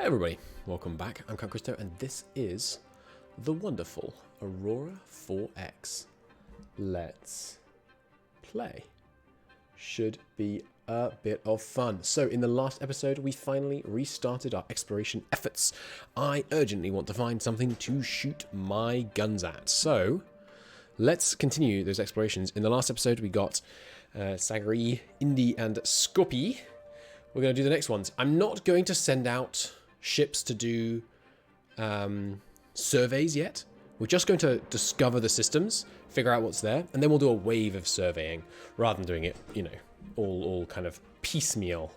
Hi everybody, welcome back. I'm Count Christo and this is the wonderful Aurora 4X. Let's play. Should be a bit of fun. So in the last episode we finally restarted our exploration efforts. I urgently want to find something to shoot my guns at. So let's continue those explorations. In the last episode we got Sagri, Indy and Scoopy. We're going to do the next ones. I'm not going to send out ships to do surveys yet. We're just going to discover the systems, figure out what's there, and then we'll do a wave of surveying rather than doing it, you know, all kind of piecemeal.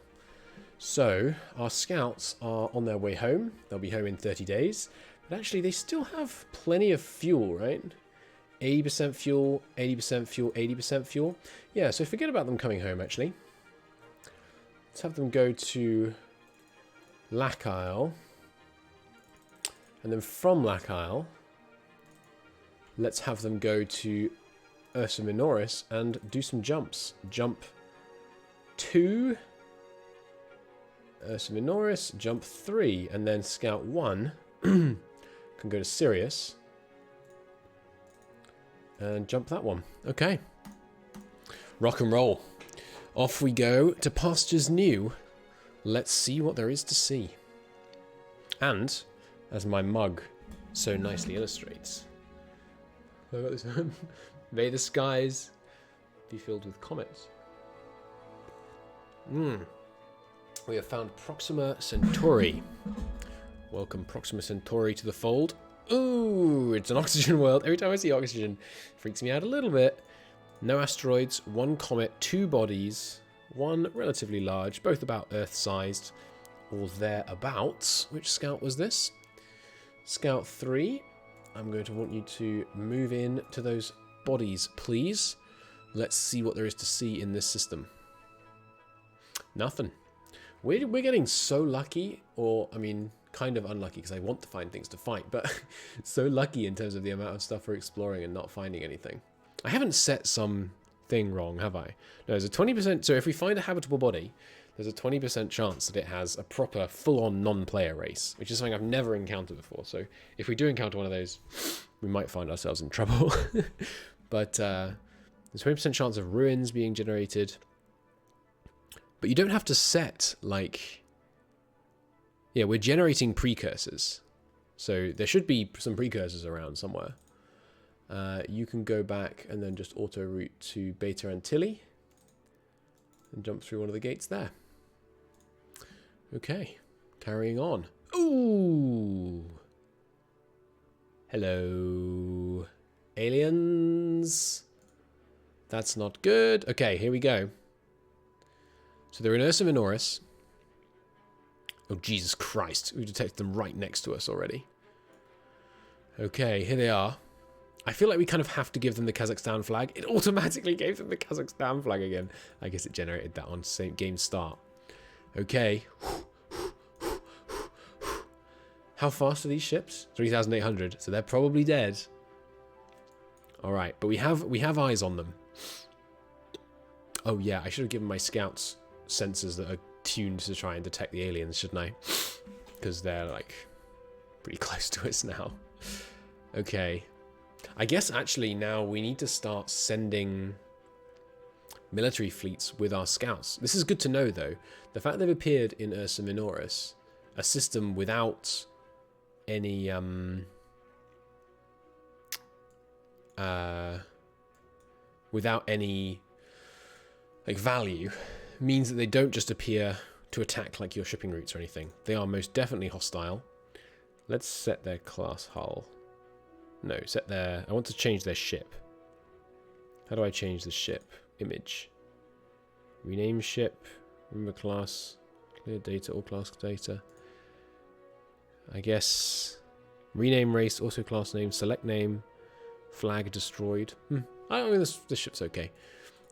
So our scouts are on their way home. They'll be home in 30 days. But actually they still have plenty of fuel, right? 80% fuel, 80% fuel, 80% fuel. Yeah, so forget about them coming home actually. Let's have them go to Lac Isle. And then from Lac Isle, let's have them go to Ursa Minoris and do some jumps. Jump 2, Ursa Minoris, jump 3, and then Scout 1 can go to Sirius and jump that one. Okay. Rock and roll. Off we go to pastures new. Let's see what there is to see. And, as my mug so nicely illustrates, look at this one. May the skies be filled with comets. We have found Proxima Centauri. Welcome Proxima Centauri to the fold. Ooh, it's an oxygen world. Every time I see oxygen, it freaks me out a little bit. No asteroids, 1 comet, 2 bodies, 1 relatively large, both about Earth-sized, or thereabouts. Which scout was this? Scout 3. I'm going to want you to move in to those bodies, please. Let's see what there is to see in this system. Nothing. We're getting so lucky, or, I mean, kind of unlucky, because I want to find things to fight, but so lucky in terms of the amount of stuff we're exploring and not finding anything. I haven't set some thing wrong, have I? No, there's a 20%, so if we find a habitable body, there's a 20% chance that it has a proper full-on non-player race, which is something I've never encountered before. So if we do encounter one of those, we might find ourselves in trouble. But there's a 20% chance of ruins being generated. But you don't have to set, like... Yeah, we're generating precursors. So there should be some precursors around somewhere. You can go back and then just auto-route to Beta Antilles and jump through one of the gates there. Okay, carrying on. Ooh! Hello, aliens. That's not good. Okay, here we go. So they're in Ursa Minoris. Oh, Jesus Christ. We detected them right next to us already. Okay, here they are. I feel like we kind of have to give them the Kazakhstan flag. It automatically gave them the Kazakhstan flag again. I guess it generated that on same game start. Okay. How fast are these ships? 3,800. So they're probably dead. All right, but we have eyes on them. Oh yeah, I should have given my scouts sensors that are tuned to try and detect the aliens, shouldn't I? Because they're like pretty close to us now. Okay. I guess actually now we need to start sending military fleets with our scouts. This is good to know though. The fact they've appeared in Ursa Minoris, a system without any like value, means that they don't just appear to attack like your shipping routes or anything. They are most definitely hostile. Let's set their class hull. No, set their... I want to change their ship. How do I change the ship? Image. Rename ship. Remember class. Clear data. All class data. I guess... Rename race. Also class name. Select name. Flag destroyed. I mean, this ship's okay.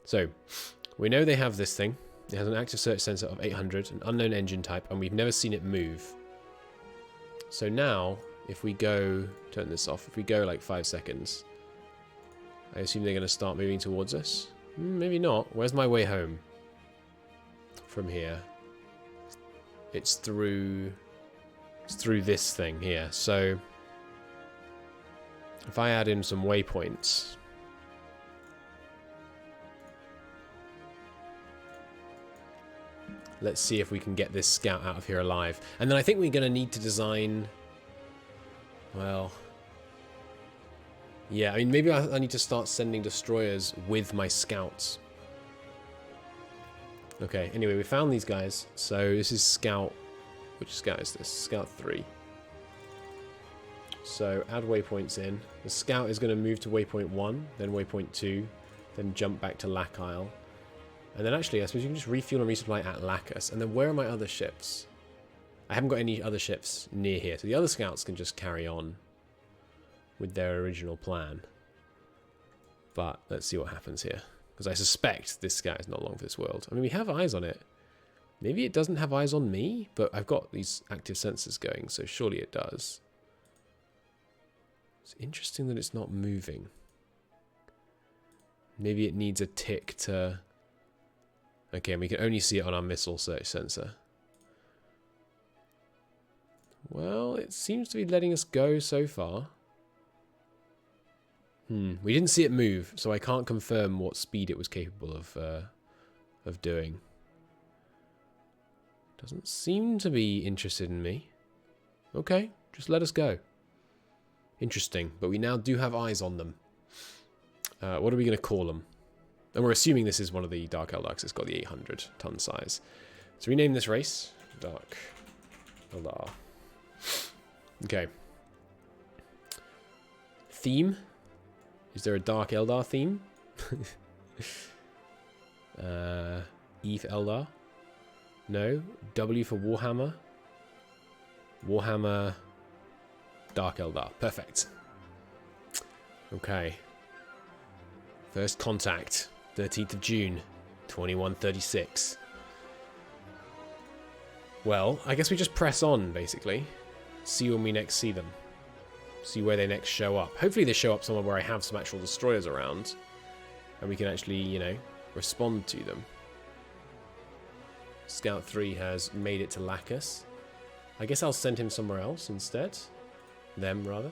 So, we know they have this thing. It has an active search sensor of 800. An unknown engine type. And we've never seen it move. So now... If we go, turn this off, if we go like 5 seconds, I assume they're going to start moving towards us. Maybe not. Where's my way home from here? It's through It's through this thing here. So if I add in some waypoints, let's see if we can get this scout out of here alive. And then I think we're going to need to design... Well... Yeah, I mean, maybe I need to start sending destroyers with my scouts. Okay, anyway, we found these guys. So this is Scout... Which Scout is this? Scout 3. So add waypoints in. The Scout is going to move to waypoint 1, then waypoint 2, then jump back to Lac Isle. And then actually, I suppose you can just refuel and resupply at Lacus. And then where are my other ships? I haven't got any other ships near here. So the other scouts can just carry on with their original plan. But let's see what happens here. Because I suspect this scout is not long for this world. I mean, we have eyes on it. Maybe it doesn't have eyes on me, but I've got these active sensors going, so surely it does. It's interesting that it's not moving. Maybe it needs a tick to... Okay, and we can only see it on our missile search sensor. Well, it seems to be letting us go so far. We didn't see it move, so I can't confirm what speed it was capable of doing. Doesn't seem to be interested in me. Okay, just let us go. Interesting, but we now do have eyes on them. What are we going to call them? And we're assuming this is one of the Dark Eldar because it's got the 800-ton size. So rename this race Dark Eldar. Okay. Theme. Is there a Dark Eldar theme? E for Eldar. No. W for Warhammer. Warhammer Dark Eldar. Perfect. Okay. First contact. 13th of June. 2136. Well, I guess we just press on, basically. See when we next see them. See where they next show up. Hopefully they show up somewhere where I have some actual destroyers around. And we can actually, you know, respond to them. Scout 3 has made it to Lacus. I guess I'll send him somewhere else instead. Them, rather.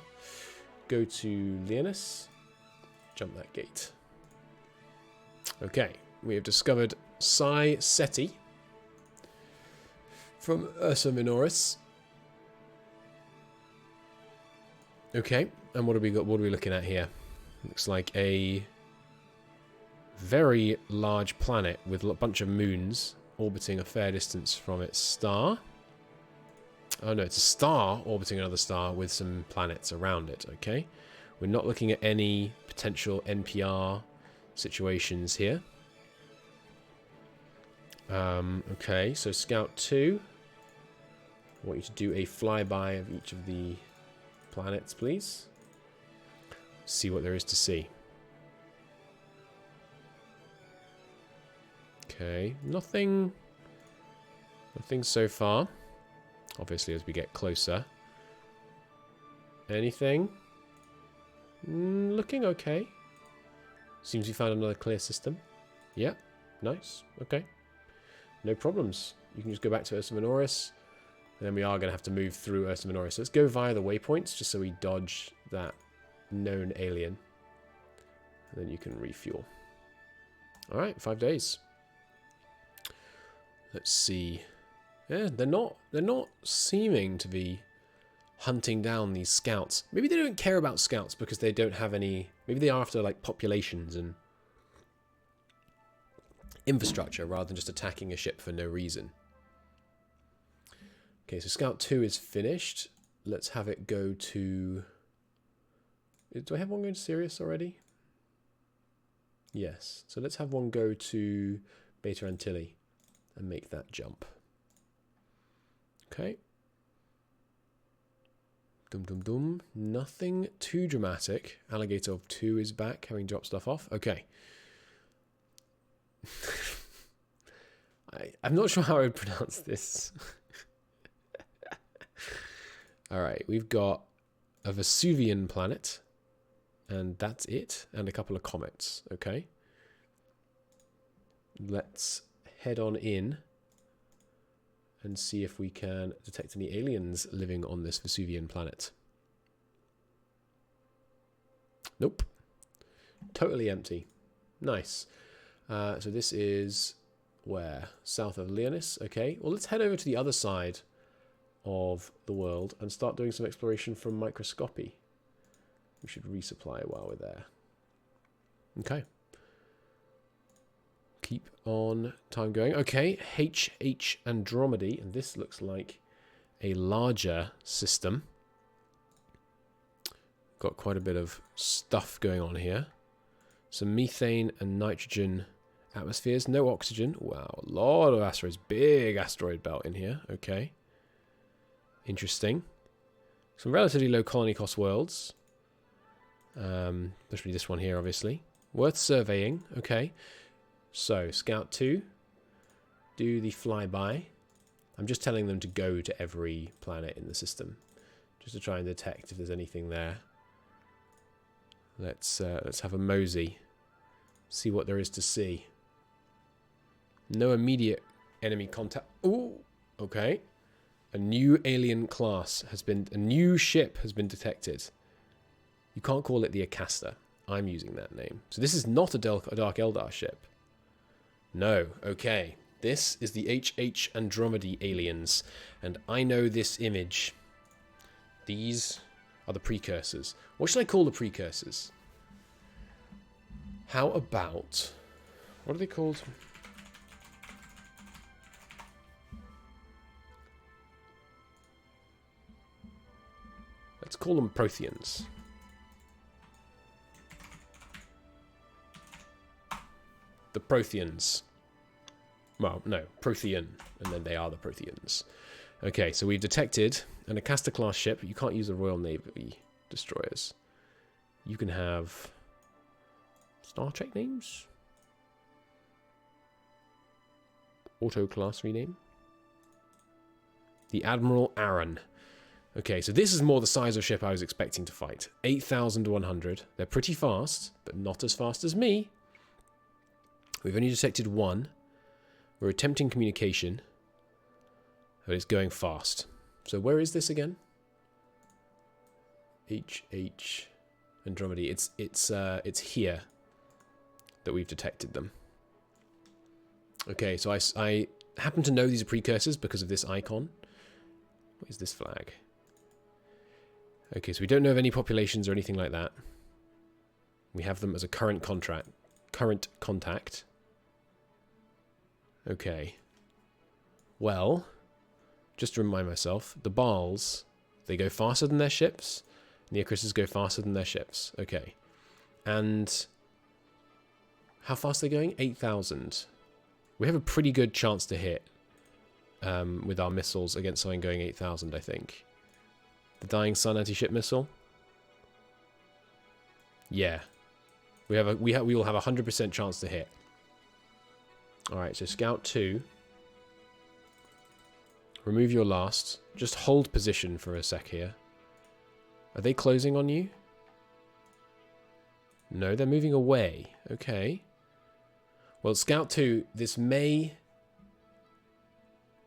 Go to Leonis. Jump that gate. Okay. We have discovered Psi Seti from Ursa Minoris. Okay, and what have we got? What are we looking at here? Looks like a very large planet with a bunch of moons orbiting a fair distance from its star. Oh no, it's a star orbiting another star with some planets around it, okay? We're not looking at any potential NPR situations here. Okay, so Scout 2. I want you to do a flyby of each of the planets, please. See what there is to see. Okay, nothing so far. Obviously, as we get closer. Anything? Looking okay. Seems we found another clear system. Yeah, nice. Okay. No problems. You can just go back to Ursa Minoris. And then we are going to have to move through Ursa Minoris. So let's go via the waypoints, just so we dodge that known alien. And then you can refuel. Alright, 5 days. Let's see. Yeah, they're not seeming to be hunting down these scouts. Maybe they don't care about scouts because they don't have any... Maybe they are after, like, populations and infrastructure rather than just attacking a ship for no reason. Okay, so Scout 2 is finished. Let's have it go to... Do I have one going to Sirius already? Yes. So let's have one go to Beta Antilli and make that jump. Okay. Dum dum dum. Nothing too dramatic. Alligator of 2 is back, having dropped stuff off. Okay. I'm not sure how I would pronounce this. Alright, we've got a Vesuvian planet. And that's it. And a couple of comets. Okay. Let's head on in and see if we can detect any aliens living on this Vesuvian planet. Nope. Totally empty. Nice. So this is where? South of Leonis. Okay. Well, let's head over to the other side of the world and start doing some exploration from microscopy. We should resupply while we're there. Okay. Keep on time going. Okay. HH Andromedy. And this looks like a larger system. Got quite a bit of stuff going on here. Some methane and nitrogen atmospheres. No oxygen. Wow, a lot of asteroids. Big asteroid belt in here. Okay. Interesting. Some relatively low colony cost worlds. Especially this one here, obviously. Worth surveying. Okay. So, Scout 2. Do the flyby. I'm just telling them to go to every planet in the system. Just to try and detect if there's anything there. Let's have a mosey. See what there is to see. No immediate enemy contact. Ooh, okay. A new alien class has been... A new ship has been detected. You can't call it the Acasta. I'm using that name. So this is not a Dark Eldar ship. No, okay. This is the HH Andromedy aliens. And I know this image. These are the precursors. What should I call the precursors? How about... What are they called? Let's call them Protheans. The Protheans. Well, no, Prothean. And then they are the Protheans. Okay, so we've detected an Acasta class ship. You can't use the Royal Navy destroyers. You can have Star Trek names. Auto class rename. The Admiral Aaron. Okay, so this is more the size of ship I was expecting to fight. 8,100. They're pretty fast, but not as fast as me. We've only detected one. We're attempting communication. But it's going fast. So where is this again? HH Andromedy. It's here that we've detected them. Okay, so I happen to know these are precursors because of this icon. What is this flag? Okay, so we don't know of any populations or anything like that. We have them as a current contact. Okay. Well, just to remind myself, the Baals, they go faster than their ships, and the Icaruses go faster than their ships. Okay. And how fast are they going? 8,000. We have a pretty good chance to hit with our missiles against something going 8,000, I think. The Dying Sun anti-ship missile. Yeah. We will have a 100% chance to hit. Alright, so Scout 2. Remove your last. Just hold position for a sec here. Are they closing on you? No, they're moving away. Okay. Well, Scout 2, this may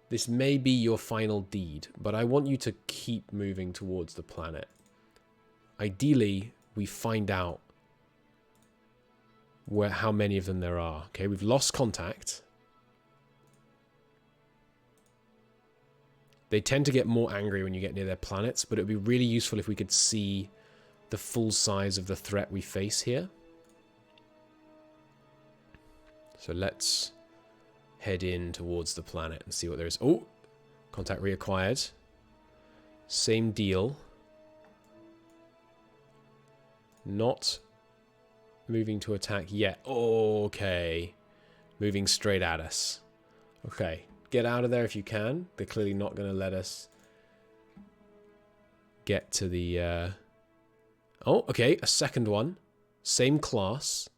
be your final deed, but I want you to keep moving towards the planet. Ideally, we find out how many of them there are. Okay, we've lost contact. They tend to get more angry when you get near their planets, but it would be really useful if we could see the full size of the threat we face here. So let's head in towards the planet and see what there is. Oh, contact reacquired. Same deal. Not moving to attack yet. Okay. Moving straight at us. Okay. Get out of there if you can. They're clearly not going to let us get to the... Oh, okay. A second one. Same class.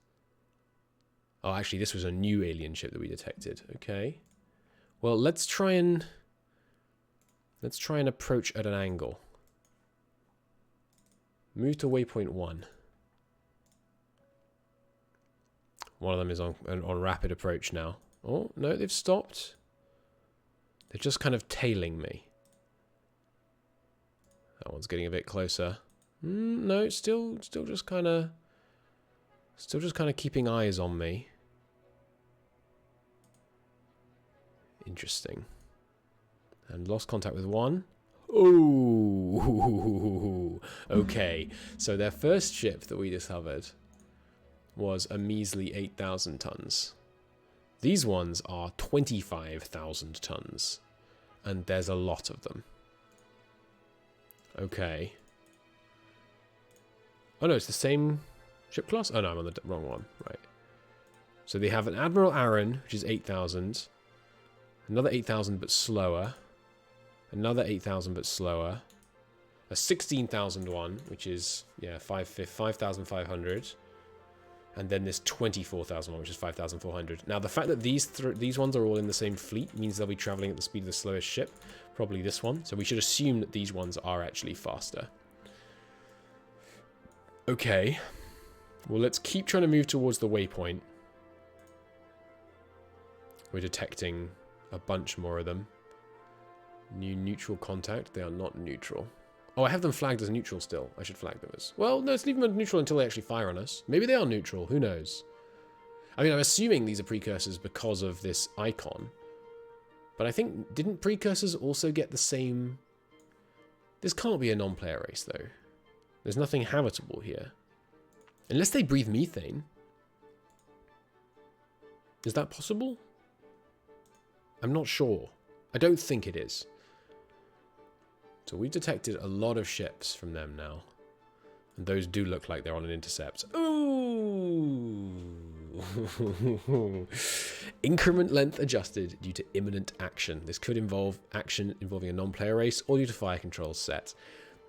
Oh, actually, this was a new alien ship that we detected. Okay. Well, let's try and approach at an angle. Move to waypoint 1. One of them is on rapid approach now. Oh, no, they've stopped. They're just kind of tailing me. That one's getting a bit closer. No, still just kind of keeping eyes on me. Interesting. And lost contact with one. Oh, okay. So their first ship that we discovered was a measly 8,000 tons. These ones are 25,000 tons. And there's a lot of them. Okay. Oh no, it's the same ship class? Oh no, I'm on the wrong one. Right. So they have an Admiral Aaron, which is 8,000. Another 8,000 but slower. Another 8,000 but slower. A 16,000 one, which is, yeah, 5,500. And then this 24,000 one, which is 5,400. Now, the fact that these ones are all in the same fleet means they'll be traveling at the speed of the slowest ship. Probably this one. So we should assume that these ones are actually faster. Okay. Well, let's keep trying to move towards the waypoint. We're detecting a bunch more of them. New neutral contact. They are not neutral. Oh, I have them flagged as neutral still. I should flag them as... Well, no, let's leave them as neutral until they actually fire on us. Maybe they are neutral. Who knows? I mean, I'm assuming these are precursors because of this icon. But I think... Didn't precursors also get the same... This can't be a non-player race, though. There's nothing habitable here. Unless they breathe methane. Is that possible? I'm not sure. I don't think it is. So we've detected a lot of ships from them now. And those do look like they're on an intercept. Ooh! Increment length adjusted due to imminent action. This could involve action involving a non-player race or due to fire controls set.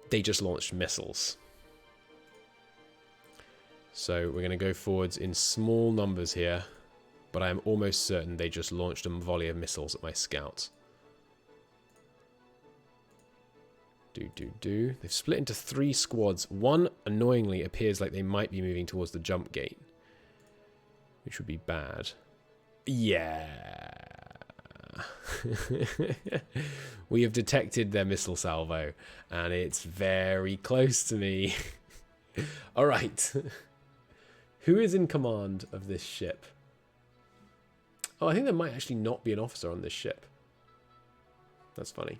They just launched missiles. So we're going to go forwards in small numbers here. But I am almost certain they just launched a volley of missiles at my scout. They've split into 3 squads. One, annoyingly, appears like they might be moving towards the jump gate. Which would be bad. Yeah. We have detected their missile salvo. And it's very close to me. Alright. Who is in command of this ship? Oh, I think there might actually not be an officer on this ship. That's funny.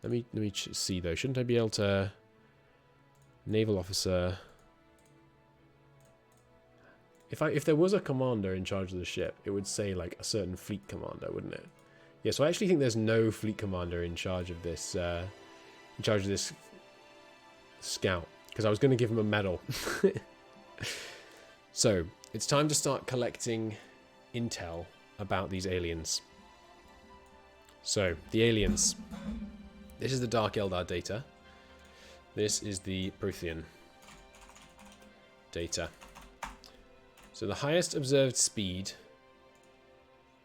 Let me see though. Shouldn't I be able to naval officer? If there was a commander in charge of the ship, it would say like a certain fleet commander, wouldn't it? Yeah. So I actually think there's no fleet commander in charge of this scout because I was going to give him a medal. So it's time to start collecting intel about these aliens. So the aliens. This is the Dark Eldar data. This is the Prothean data. So the highest observed speed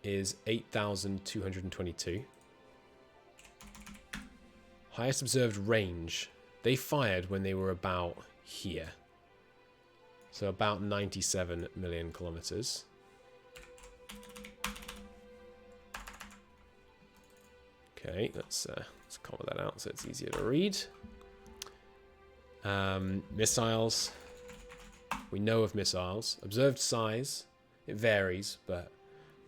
is 8,222. Highest observed range. They fired when they were about here. So about 97 million kilometers. Okay, let's comment that out so it's easier to read. Missiles. We know of missiles. Observed size. It varies, but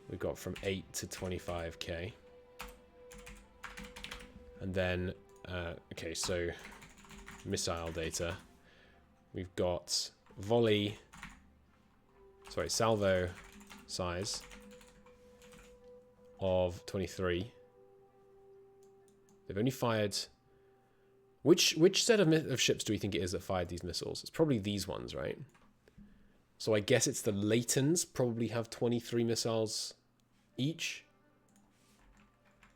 we've got from 8 to 25k. And then, okay, so missile data. We've got salvo size of 23. They've only fired... Which set of ships do we think it is that fired these missiles? It's probably these ones, right? So I guess it's the Laytons probably have 23 missiles each.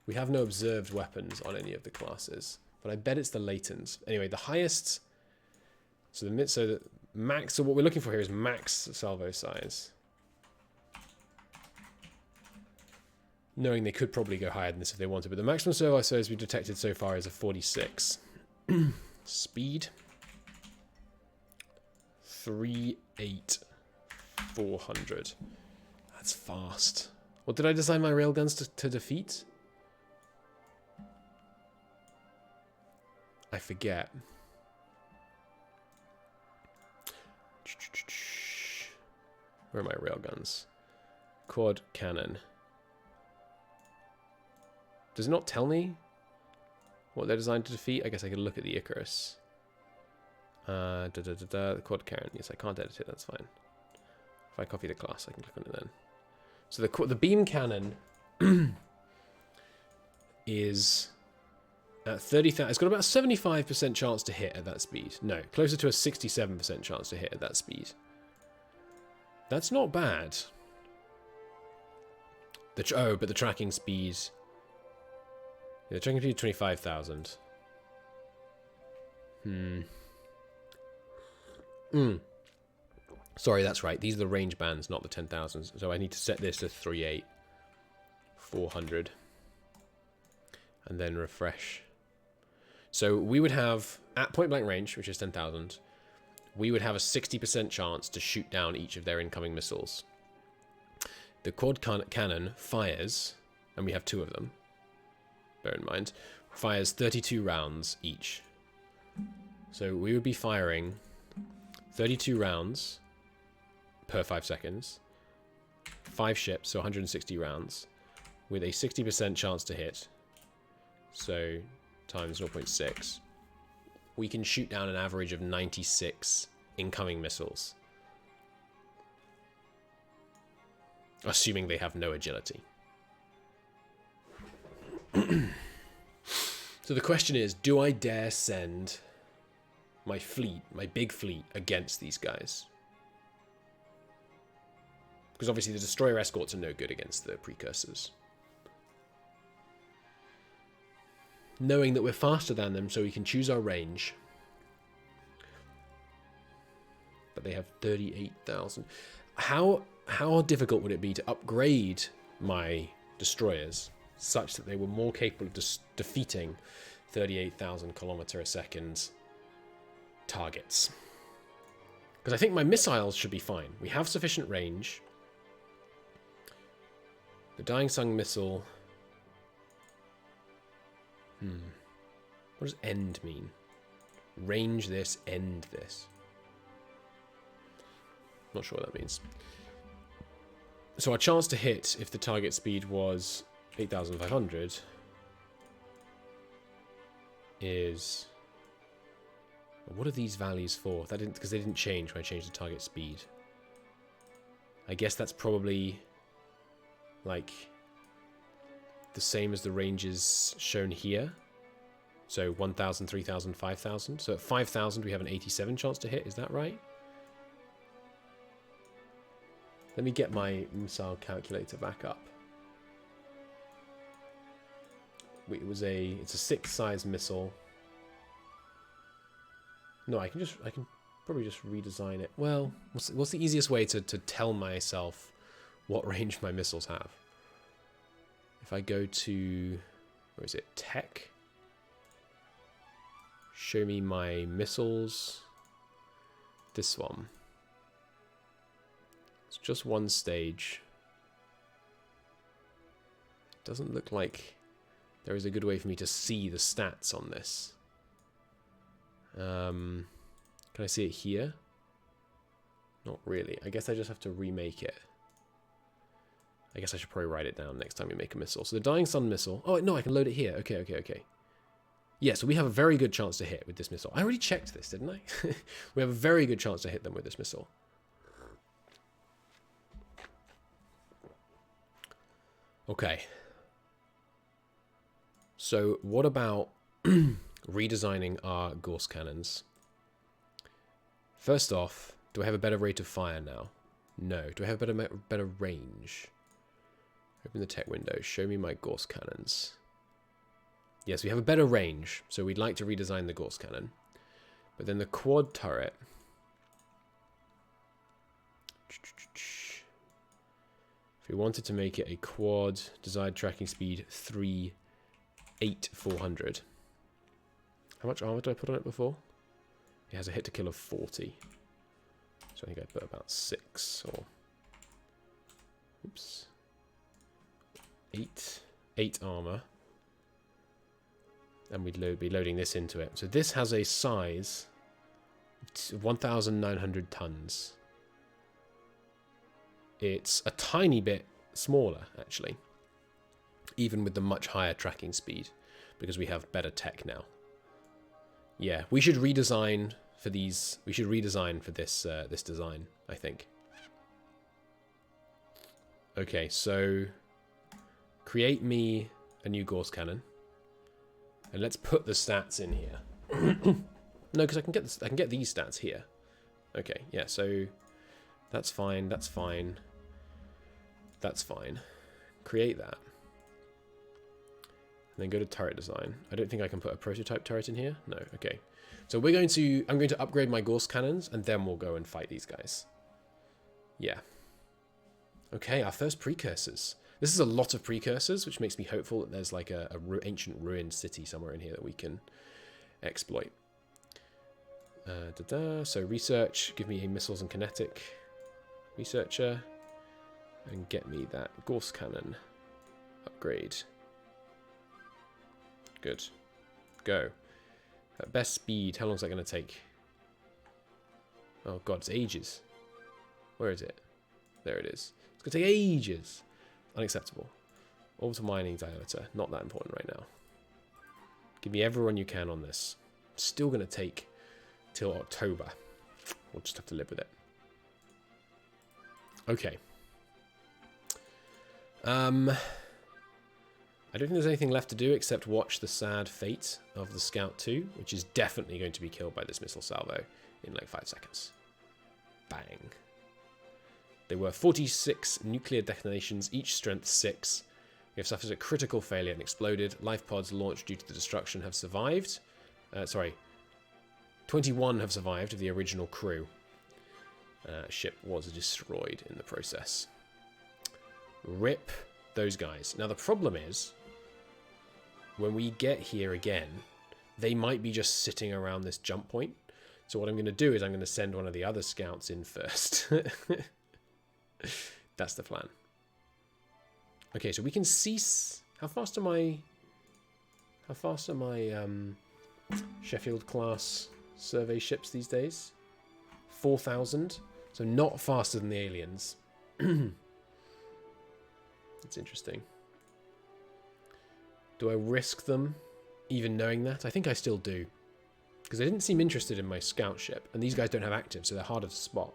We have no observed weapons on any of the classes, but I bet it's the Laytons. Anyway, the highest... So the max... So what we're looking for here is max salvo size. Knowing they could probably go higher than this if they wanted, but the maximum salvo size we've detected so far is a 46. Speed 38400. That's fast. What did I design my railguns to defeat? I forget. Where are my railguns? Quad cannon. Does it not tell me what they're designed to defeat? I guess I could look at the Icarus. The quad cannon. Yes, I can't edit it. That's fine. If I copy the class, I can click on it then. So the beam cannon is at 30,000. It's got about a 75% chance to hit at that speed. No, closer to a 67% chance to hit at that speed. That's not bad. But the tracking speed. Yeah, the tracking speed is 25,000. Sorry, that's right. These are the range bands, not the 10,000s. So I need to set this to 38,400. And then refresh. So we would have, at point blank range, which is 10,000, we would have a 60% chance to shoot down each of their incoming missiles. The quad cannon fires, and we have 2 of them, bear in mind, fires 32 rounds each. So we would be firing 32 rounds per 5 seconds, 5 ships, so 160 rounds, with a 60% chance to hit. So times 0.6. We can shoot down an average of 96 incoming missiles. Assuming they have no agility. So the question is, do I dare send my fleet, my big fleet, against these guys? Because obviously the destroyer escorts are no good against the precursors. Knowing that we're faster than them, so we can choose our range. But they have 38,000. How difficult would it be to upgrade my destroyers such that they were more capable of defeating 38,000 kilometer a second targets? Because I think my missiles should be fine. We have sufficient range. The Dying Sun missile. What does end mean? Range this, end this. Not sure what that means. So our chance to hit, if the target speed was 8,500, is... What are these values for? That didn't, because they didn't change when I changed the target speed. I guess that's probably like the same as the ranges shown here. So 1,000, 3,000, 5,000. So at 5,000 we have an 87 chance to hit. Is that right? Let me get my missile calculator back up. It's a 6 size missile. No, I can probably just redesign it. Well, what's the easiest way to tell myself what range my missiles have? If I go to, where is it? Tech. Show me my missiles. This one. It's just one stage. Doesn't look like there is a good way for me to see the stats on this. Can I see it here? Not really. I guess I just have to remake it. I guess I should probably write it down next time we make a missile. So the Dying Sun missile. Oh, no, I can load it here. Okay. Yeah, so we have a very good chance to hit with this missile. I already checked this, didn't I? We have a very good chance to hit them with this missile. Okay. So what about redesigning our Gauss cannons? First off, do I have a better rate of fire now? No. Do I have a better range? Open the tech window. Show me my Gauss cannons. Yes, we have a better range, so we'd like to redesign the Gauss cannon. But then the quad turret. If we wanted to make it a quad, desired tracking speed 3,8,400. How much armor did I put on it before? It has a hit to kill of 40. So I think I put about 6 or... Oops. 8 armor. And we'd be loading this into it. So this has a size of 1,900 tons. It's a tiny bit smaller, actually, even with the much higher tracking speed, because we have better tech now. Yeah, we should redesign for these. We should redesign for this this design, I think. Okay, so create me a new Gauss cannon, and let's put the stats in here. No, because I can get this. I can get these stats here. Okay, yeah. So that's fine. That's fine. That's fine. Create that. And then go to turret design. I don't think I can put a prototype turret in here. No, okay. So we're going to, I'm going to upgrade my Gauss cannons, and then we'll go and fight these guys. Yeah. Okay, our first precursors. This is a lot of precursors, which makes me hopeful that there's like a ancient ruined city somewhere in here that we can exploit. So research, give me a missiles and kinetic researcher, and get me that Gauss cannon upgrade. Good. Go. At best speed, how long is that going to take? Oh god, it's ages. Where is it? There it is. It's going to take ages. Unacceptable. Orbital mining diameter. Not that important right now. Give me everyone you can on this. Still going to take till October. We'll just have to live with it. Okay. I don't think there's anything left to do except watch the sad fate of the Scout 2, which is definitely going to be killed by this missile salvo in like 5 seconds. Bang. There were 46 nuclear detonations, each strength 6. We have suffered a critical failure and exploded. Life pods launched due to the destruction have survived. 21 have survived of the original crew. Ship was destroyed in the process. RIP those guys. Now the problem is, when we get here again, they might be just sitting around this jump point. So what I'm going to do is I'm going to send one of the other scouts in first. That's the plan. Okay, so we can cease. How fast are my Sheffield class survey ships these days? 4,000. So not faster than the aliens. That's interesting. Do I risk them even knowing that? I think I still do. Because they didn't seem interested in my scout ship. And these guys don't have active, so they're harder to spot.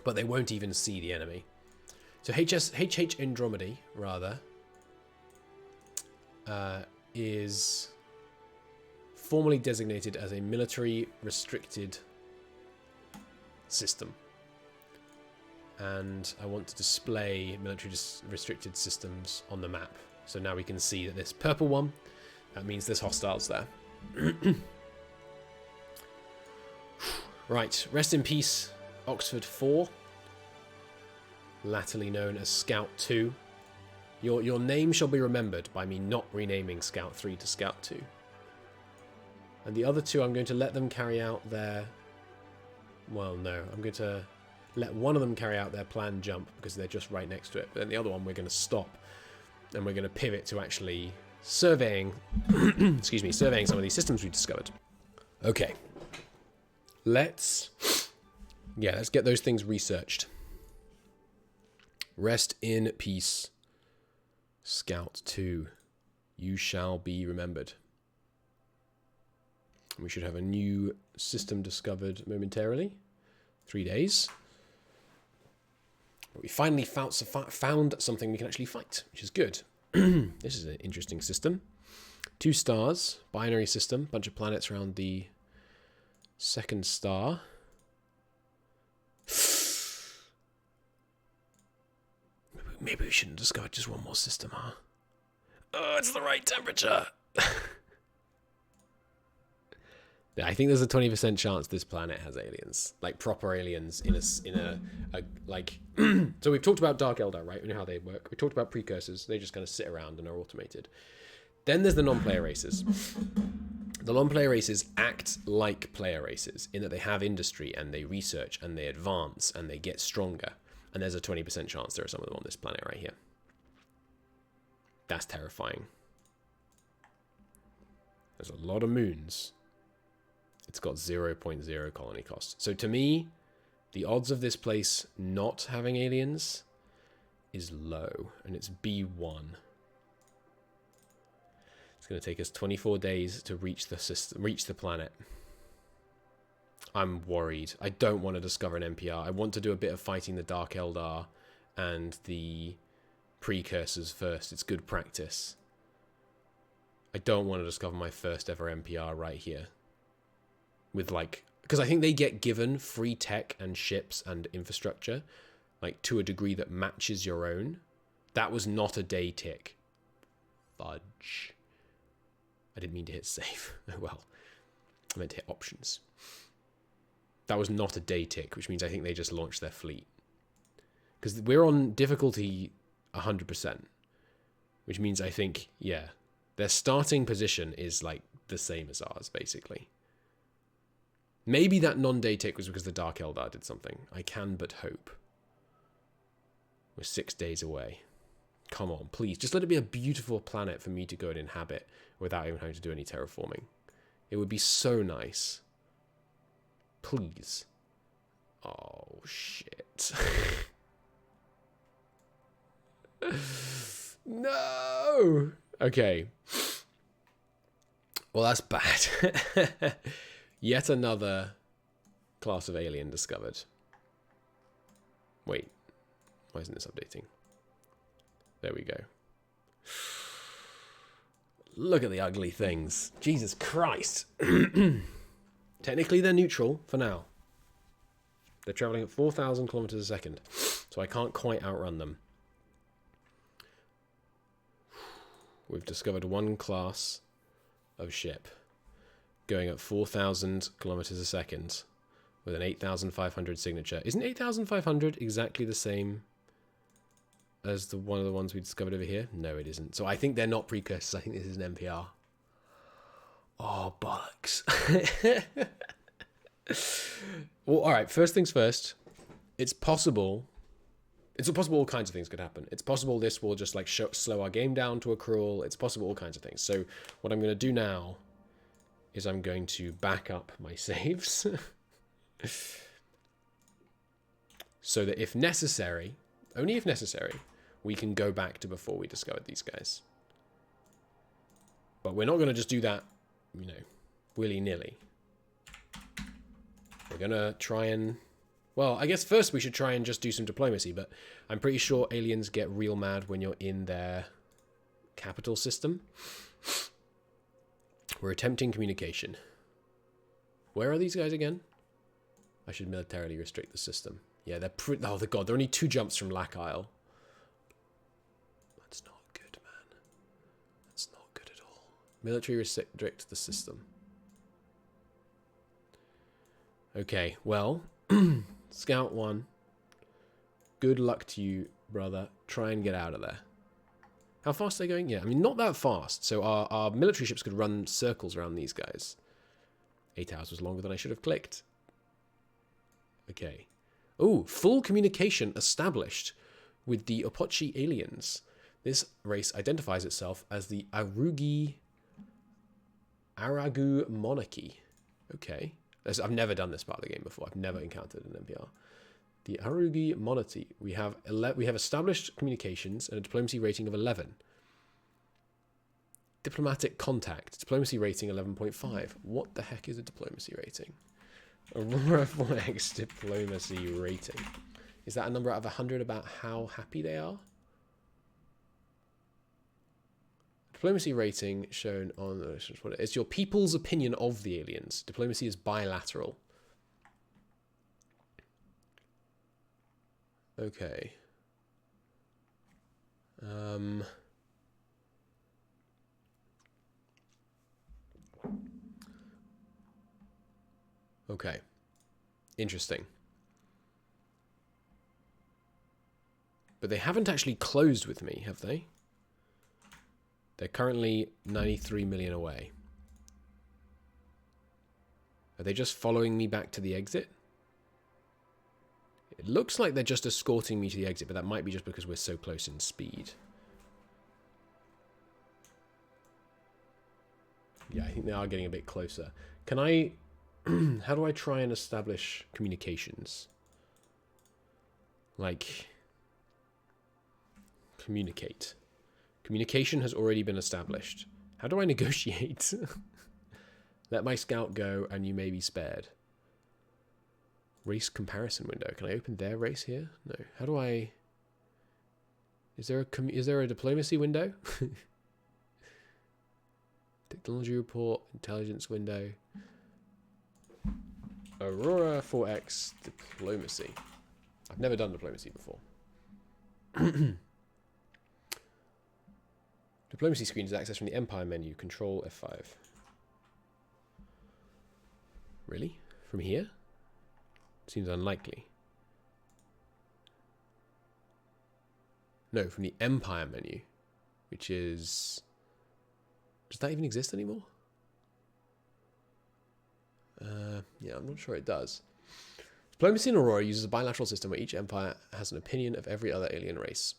But they won't even see the enemy. So HH Andromedy, rather, is formally designated as a military restricted system. And I want to display military restricted systems on the map. So now we can see that this purple one, that means there's hostiles there. Right, rest in peace, Oxford 4, latterly known as Scout 2. Your name shall be remembered by me not renaming Scout 3 to Scout 2. And the other two, I'm going to let them carry out their... Well, no, I'm going to let one of them carry out their planned jump because they're just right next to it. But then the other one, we're going to stop and we're going to pivot to actually surveying, excuse me, surveying some of these systems we discovered. Okay, let's get those things researched. Rest in peace, Scout 2. You shall be remembered. We should have a new system discovered momentarily. 3 days. But we finally found something we can actually fight, which is good. This is an interesting system. 2 stars, binary system, bunch of planets around the second star. Maybe we shouldn't discover just one more system, huh? Oh, it's the right temperature. Yeah, I think there's a 20% chance this planet has aliens, like proper aliens in a like. So we've talked about Dark Eldar, right? We know how they work. We talked about precursors. They just kind of sit around and are automated. Then there's the non-player races. The non-player races act like player races in that they have industry and they research and they advance and they get stronger. And there's a 20% chance there are some of them on this planet right here. That's terrifying. There's a lot of moons. It's got 0.0 colony cost. So to me, the odds of this place not having aliens is low, and it's B1. It's going to take us 24 days to reach the system, reach the planet. I'm worried. I don't want to discover an NPR. I want to do a bit of fighting the Dark Eldar and the precursors first. It's good practice. I don't want to discover my first ever NPR right here. With like, because I think they get given free tech and ships and infrastructure, like to a degree that matches your own. That was not a day tick. Fudge. I didn't mean to hit save. Oh well. I meant to hit options. That was not a day tick, which means I think they just launched their fleet. Because we're on difficulty 100%. Which means I think, yeah, their starting position is like the same as ours, basically. Maybe that non-day tick was because the Dark Eldar did something. I can but hope. We're 6 days away. Come on, please. Just let it be a beautiful planet for me to go and inhabit without even having to do any terraforming. It would be so nice. Please. Oh, shit. No! Okay. Well, that's bad. Yet another class of alien discovered. Wait. Why isn't this updating? There we go. Look at the ugly things. Jesus Christ. Technically, they're neutral for now. They're traveling at 4,000 kilometers a second. So I can't quite outrun them. We've discovered one class of ship going at 4,000 kilometers a second with an 8,500 signature. Isn't 8,500 exactly the same as one of the ones we discovered over here? No, it isn't. So I think they're not precursors. I think this is an NPR. Oh, bollocks. Well, all right. First things first. It's possible. It's possible all kinds of things could happen. It's possible this will just like slow our game down to a crawl. It's possible all kinds of things. So what I'm going to do now is I'm going to back up my saves so that if necessary, only if necessary, we can go back to before we discovered these guys. But we're not going to just do that, you know, willy-nilly. We're going to try and... Well, I guess first we should try and just do some diplomacy, but I'm pretty sure aliens get real mad when you're in their capital system. We're attempting communication. Where are these guys again? I should militarily restrict the system. Yeah, they're oh, the god, they're only 2 jumps from Lack Isle. That's not good, man. That's not good at all. Military restrict the system. Okay, well, Scout 1. Good luck to you, brother. Try and get out of there. How fast are they going? Yeah, I mean, not that fast. So our military ships could run circles around these guys. 8 hours was longer than I should have clicked. Okay. Oh, full communication established with the Opochi aliens. This race identifies itself as the Aragu monarchy. Okay. I've never done this part of the game before. I've never encountered an NPR. The Aragu monarchy. We have established communications and a diplomacy rating of 11. Diplomatic contact. Diplomacy rating 11.5. What the heck is a diplomacy rating? Aurora 4X diplomacy rating. Is that a number out of 100 about how happy they are? Diplomacy rating shown on... It's your people's opinion of the aliens. Diplomacy is bilateral. Okay. Okay. Interesting. But they haven't actually closed with me, have they? They're currently 93 million away. Are they just following me back to the exit? It looks like they're just escorting me to the exit, but that might be just because we're so close in speed. Yeah, I think they are getting a bit closer. Can I... how do I try and establish communications? Like... communicate. Communication has already been established. How do I negotiate? Let my scout go and you may be spared. Race comparison window. Can I open their race here? No. How do I... Is there a diplomacy window? Technology report, intelligence window. Aurora 4X diplomacy. I've never done diplomacy before. Diplomacy screen is accessed from the Empire menu. Control F5. Really? From here? Seems unlikely. No, from the Empire menu, which is... Does that even exist anymore? Yeah, I'm not sure it does. Diplomacy in Aurora uses a bilateral system where each empire has an opinion of every other alien race.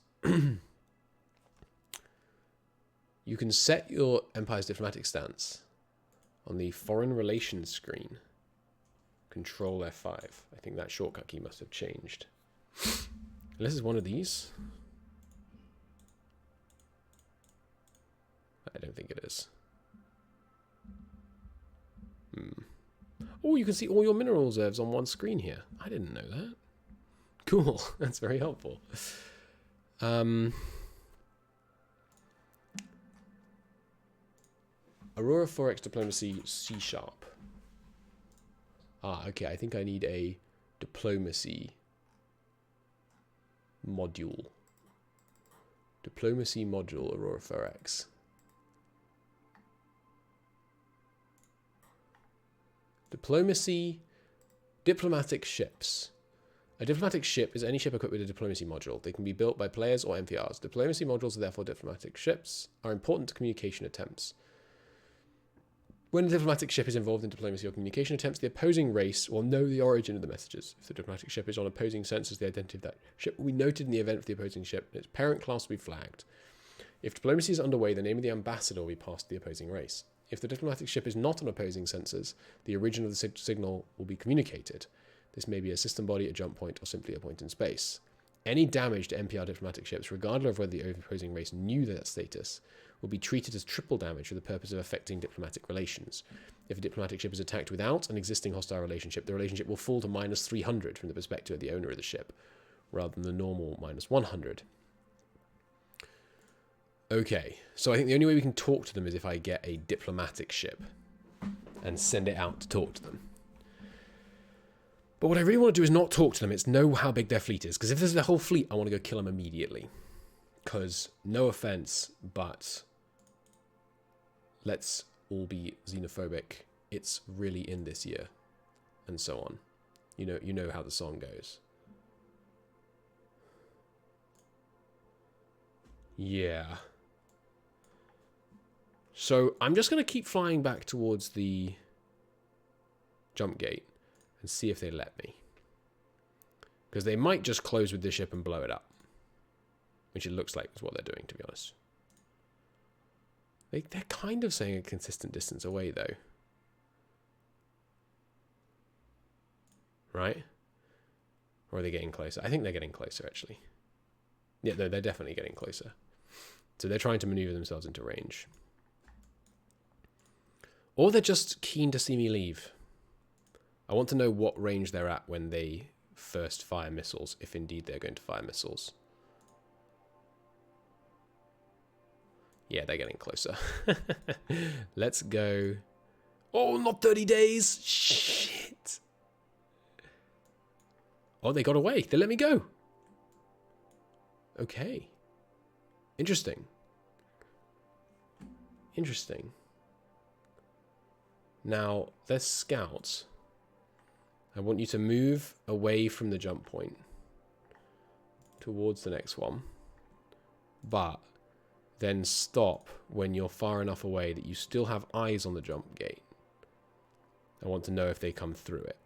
You can set your empire's diplomatic stance on the foreign relations screen. Control F5. I think that shortcut key must have changed. Unless it's one of these. I don't think it is. Oh, you can see all your mineral reserves on one screen here. I didn't know that. Cool. That's very helpful. Aurora 4X diplomacy C#. Ah, okay. I think I need a diplomacy module. Diplomacy module Aurora 4X. Diplomacy, diplomatic ships. A diplomatic ship is any ship equipped with a diplomacy module. They can be built by players or MPRs. Diplomacy modules are therefore diplomatic ships, are important to communication attempts. When a diplomatic ship is involved in diplomacy or communication attempts, the opposing race will know the origin of the messages. If the diplomatic ship is on opposing sensors, the identity of that ship will be noted in the event of the opposing ship, and its parent class will be flagged. If diplomacy is underway, the name of the ambassador will be passed to the opposing race. If the diplomatic ship is not on opposing sensors, the origin of the signal will be communicated. This may be a system body, a jump point, or simply a point in space. Any damage to MPR diplomatic ships, regardless of whether the opposing race knew that status, will be treated as triple damage for the purpose of affecting diplomatic relations. If a diplomatic ship is attacked without an existing hostile relationship, the relationship will fall to minus 300 from the perspective of the owner of the ship, rather than the normal minus 100. Okay, so I think the only way we can talk to them is if I get a diplomatic ship and send it out to talk to them. But what I really want to do is not talk to them, it's know how big their fleet is. Because if this is their whole fleet, I want to go kill them immediately. Because, no offense, but let's all be xenophobic. It's really in this year. And so on. You know how the song goes. Yeah. So I'm just going to keep flying back towards the jump gate and see if they let me. Because they might just close with this ship and blow it up. Which it looks like is what they're doing, to be honest. They're kind of saying a consistent distance away, though. Right? Or are they getting closer? I think they're getting closer, actually. Yeah, no, they're definitely getting closer. So they're trying to maneuver themselves into range. Or they're just keen to see me leave. I want to know what range they're at when they first fire missiles, if indeed they're going to fire missiles. Yeah, they're getting closer. Let's go. Oh, not 30 days! Shit! Oh, they got away. They let me go. Okay. Interesting. Interesting. Now, there's scouts. I want you to move away from the jump point towards the next one. But then stop when you're far enough away that you still have eyes on the jump gate. I want to know if they come through it.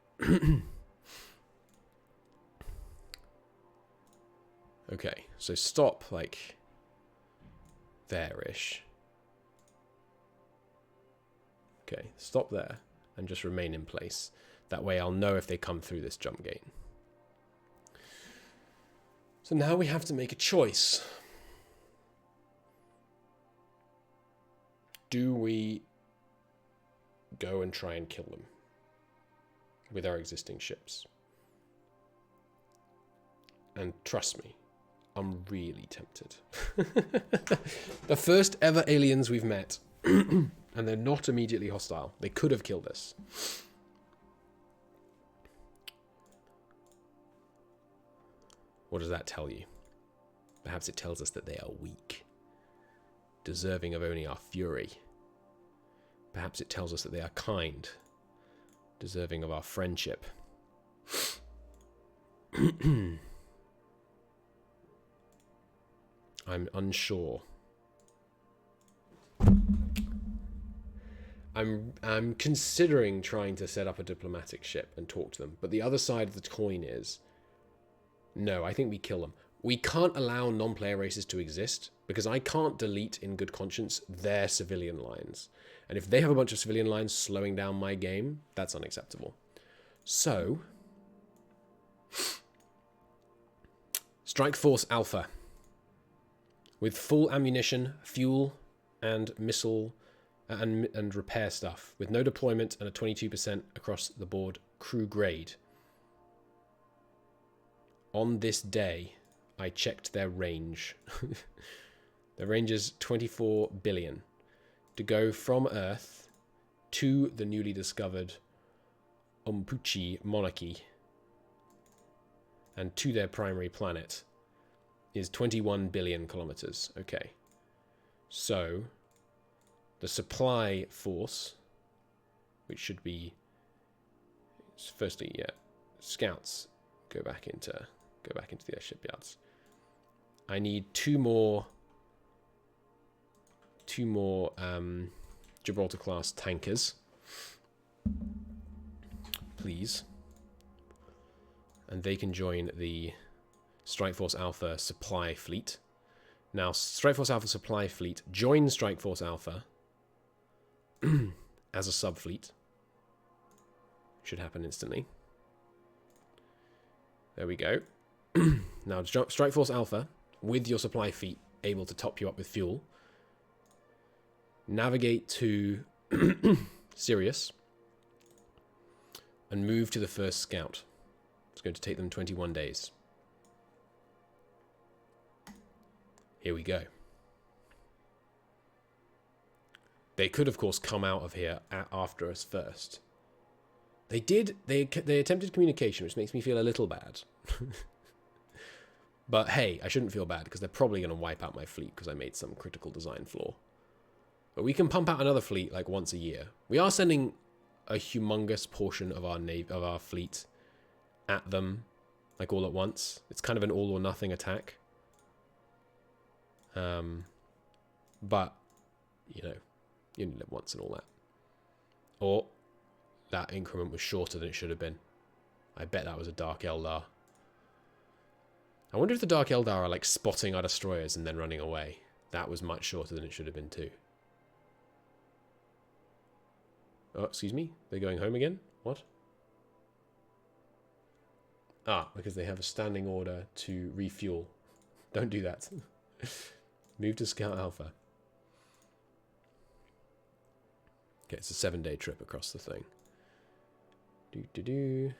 Okay, so stop like there-ish. Okay, stop there and just remain in place. That way I'll know if they come through this jump gate. So now we have to make a choice. Do we go and try and kill them with our existing ships? And trust me, I'm really tempted. The first ever aliens we've met, and they're not immediately hostile. They could have killed us. What does that tell you? Perhaps it tells us that they are weak, deserving of only our fury. Perhaps it tells us that they are kind, deserving of our friendship. I'm unsure. I'm considering trying to set up a diplomatic ship and talk to them, but the other side of the coin is, no, I think we kill them. We can't allow non-player races to exist because I can't delete in good conscience their civilian lines. And if they have a bunch of civilian lines slowing down my game, that's unacceptable. So, Strike Force Alpha. With full ammunition, fuel, and missile and repair stuff. With no deployment and a 22% across the board crew grade. On this day, I checked their range. Their range is 24 billion. To go from Earth to the newly discovered Umpuchi monarchy and to their primary planet is 21 billion kilometers. Okay. So, the supply force, which should be, firstly, yeah, scouts go back into their shipyards. I need two more Gibraltar class tankers, please, and they can join the Strike Force Alpha supply fleet. Now, Strike Force Alpha supply fleet joins Strike Force Alpha as a sub-fleet. Should happen instantly. There we go. Now, Strike Force Alpha, with your supply fleet able to top you up with fuel, navigate to Sirius and move to the first scout. It's going to take them 21 days. Here we go. They could, of course, come out of here after us first. They did. They attempted communication, which makes me feel a little bad. But hey, I shouldn't feel bad because they're probably going to wipe out my fleet because I made some critical design flaw. But we can pump out another fleet like once a year. We are sending a humongous portion of our fleet at them, like all at once. It's kind of an all or nothing attack. But you know, you only live once and all that. Or that increment was shorter than it should have been. I bet that was a Dark Eldar. I wonder if the Dark Eldar are like spotting our destroyers and then running away. That was much shorter than it should have been too. Oh, excuse me? They're going home again? What? Ah, because they have a standing order to refuel. Don't do that. Move to Scout Alpha. Okay, it's a 7-day trip across the thing. Do-do-do.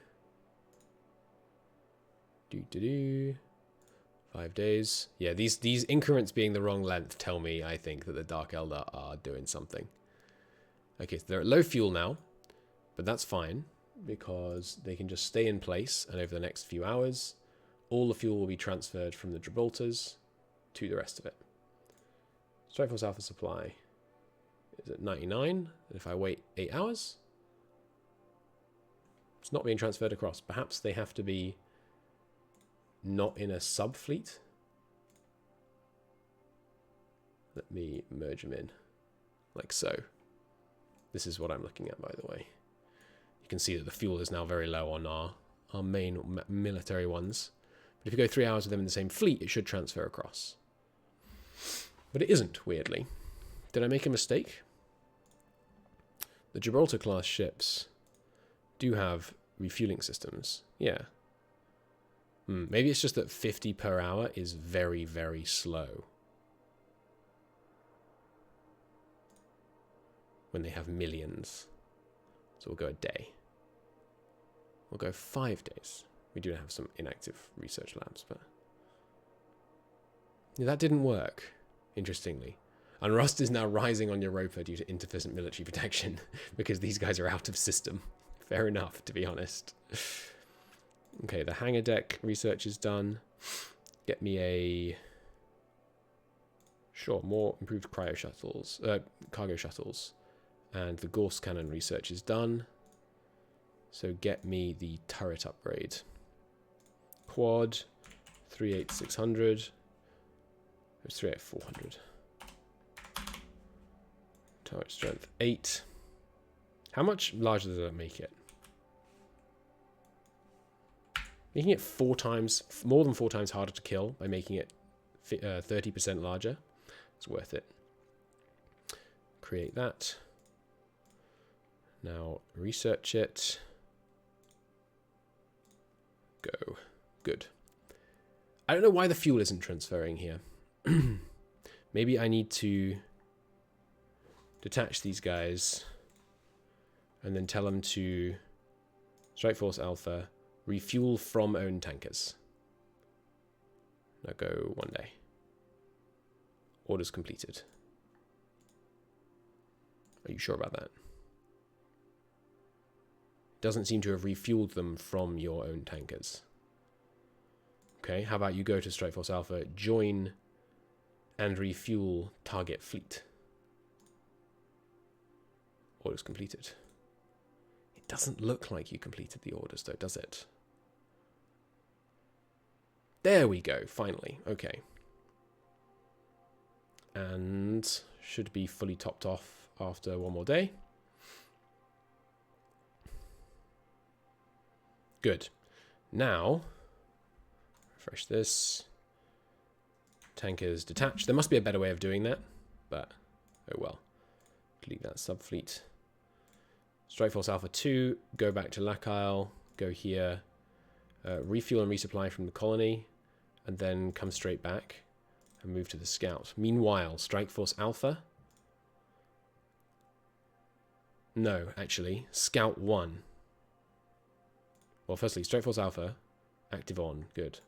5 days. Yeah, these increments being the wrong length tell me, I think, that the Dark Eldar are doing something. Okay, so they're at low fuel now, but that's fine, because they can just stay in place, and over the next few hours, all the fuel will be transferred from the Gibraltars to the rest of it. Strike Force Alpha supply is at 99, and if I wait 8 hours, it's not being transferred across. Perhaps they have to be not in a sub-fleet. Let me merge them in, like so. This is what I'm looking at, by the way. You can see that the fuel is now very low on our main military ones. But if you go 3 hours with them in the same fleet, it should transfer across. But it isn't, weirdly. Did I make a mistake? The Gibraltar class ships do have refueling systems. Yeah. Maybe it's just that 50 per hour is very, very slow. When they have millions. So we'll go a day. We'll go 5 days. We do have some inactive research labs, but... yeah, that didn't work, interestingly. And rust is now rising on Europa due to insufficient military protection, because these guys are out of system. Fair enough, to be honest. Okay, the hangar deck research is done. Get me a... sure, more improved cryo shuttles, cargo shuttles. And the Gauss cannon research is done. So get me the turret upgrade. Quad, 38600. It's 38400. Turret strength 8. How much larger does that make it? Making it 4 times, more than 4 times harder to kill by making it 30% larger. It's worth it. Create that. Now research it. Go. Good. I don't know why the fuel isn't transferring here. Maybe I need to detach these guys and then tell them to Strike Force Alpha, refuel from own tankers. Now go 1 day. Orders completed. Are you sure about that? Doesn't seem to have refueled them from your own tankers. Okay, how about you go to Strike Force Alpha, join and refuel target fleet. Orders completed. It doesn't look like you completed the orders though, does it? There we go, finally. Okay. And should be fully topped off after 1 more day. Good. Now, refresh this. Tankers detached. There must be a better way of doing that, but oh well. Delete that subfleet. Strike Force Alpha 2, go back to Lacaille, go here, refuel and resupply from the colony, and then come straight back and move to the scout. Meanwhile, Strike Force Alpha. No, actually, Scout 1. Well, firstly, Strike Force Alpha, active on, good.